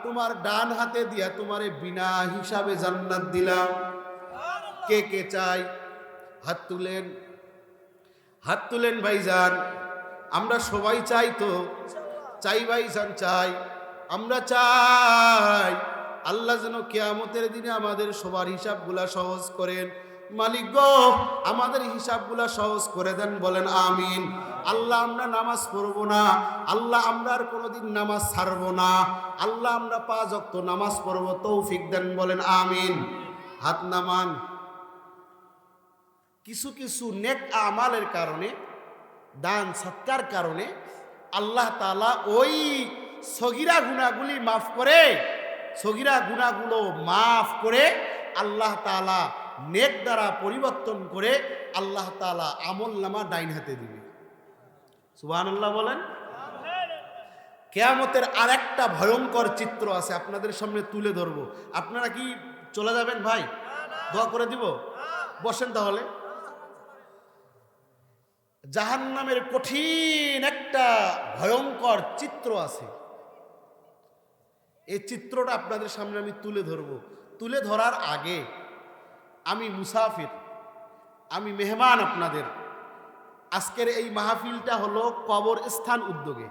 তোমার ডান হাতে দিয়া তোমারে বিনা হিসাবে জান্নাত দিলাম। কে কে চাই? হাত তুলেন, হাত তুলেন ভাইজান। আমরা সবাই চাই তো? চাই ভাইজান, চাই। আমরা চাই আল্লাহ যেন কিয়ামতের দিনে আমাদের সবার হিসাবগুলা সহজ করেন। মালিক গো, আমাদের হিসাবগুলা সহজ করে দেন, বলেন আমিন। আল্লাহ আমরা নামাজ পড়বো না, আল্লাহ আমরা আর কোনোদিন নামাজ ছাড়বো না, আল্লাহ আমরা 5 ওয়াক্ত নামাজ পড়বো, তৌফিক দেন, বলেন আমিন। হাত নামান। কিছু কিছু নেক আমালের কারণে, দান সৎকার কারণে আল্লাহ তাআলা ওই সগীরা গুনাহগুলি মাফ করে, সগীরা গুনাহগুলো মাফ করে আল্লাহ তাআলা নেক দ্বারা পরিবর্তন করে আল্লাহ তাআলা আমলনামা ডাইন হাতে দিবে। সুবহানাল্লাহ বলেন। কিয়ামতের আরেকটা ভয়ঙ্কর চিত্র আছে, আপনাদের সামনে তুলে ধরবো। আপনারা কি চলে যাবেন ভাই? দোয়া করে দিব? বসেন তাহলে। জাহান্নামের কঠিন একটা ভয়ঙ্কর চিত্র আছে, এই চিত্রটা আপনাদের সামনে আমি তুলে ধরব। তুলে ধরার আগে আমি মুসাফির, আমি মেহমান আপনাদের। আজকের এই মাহফিলটা হলো কবরস্থান উদ্যোগে।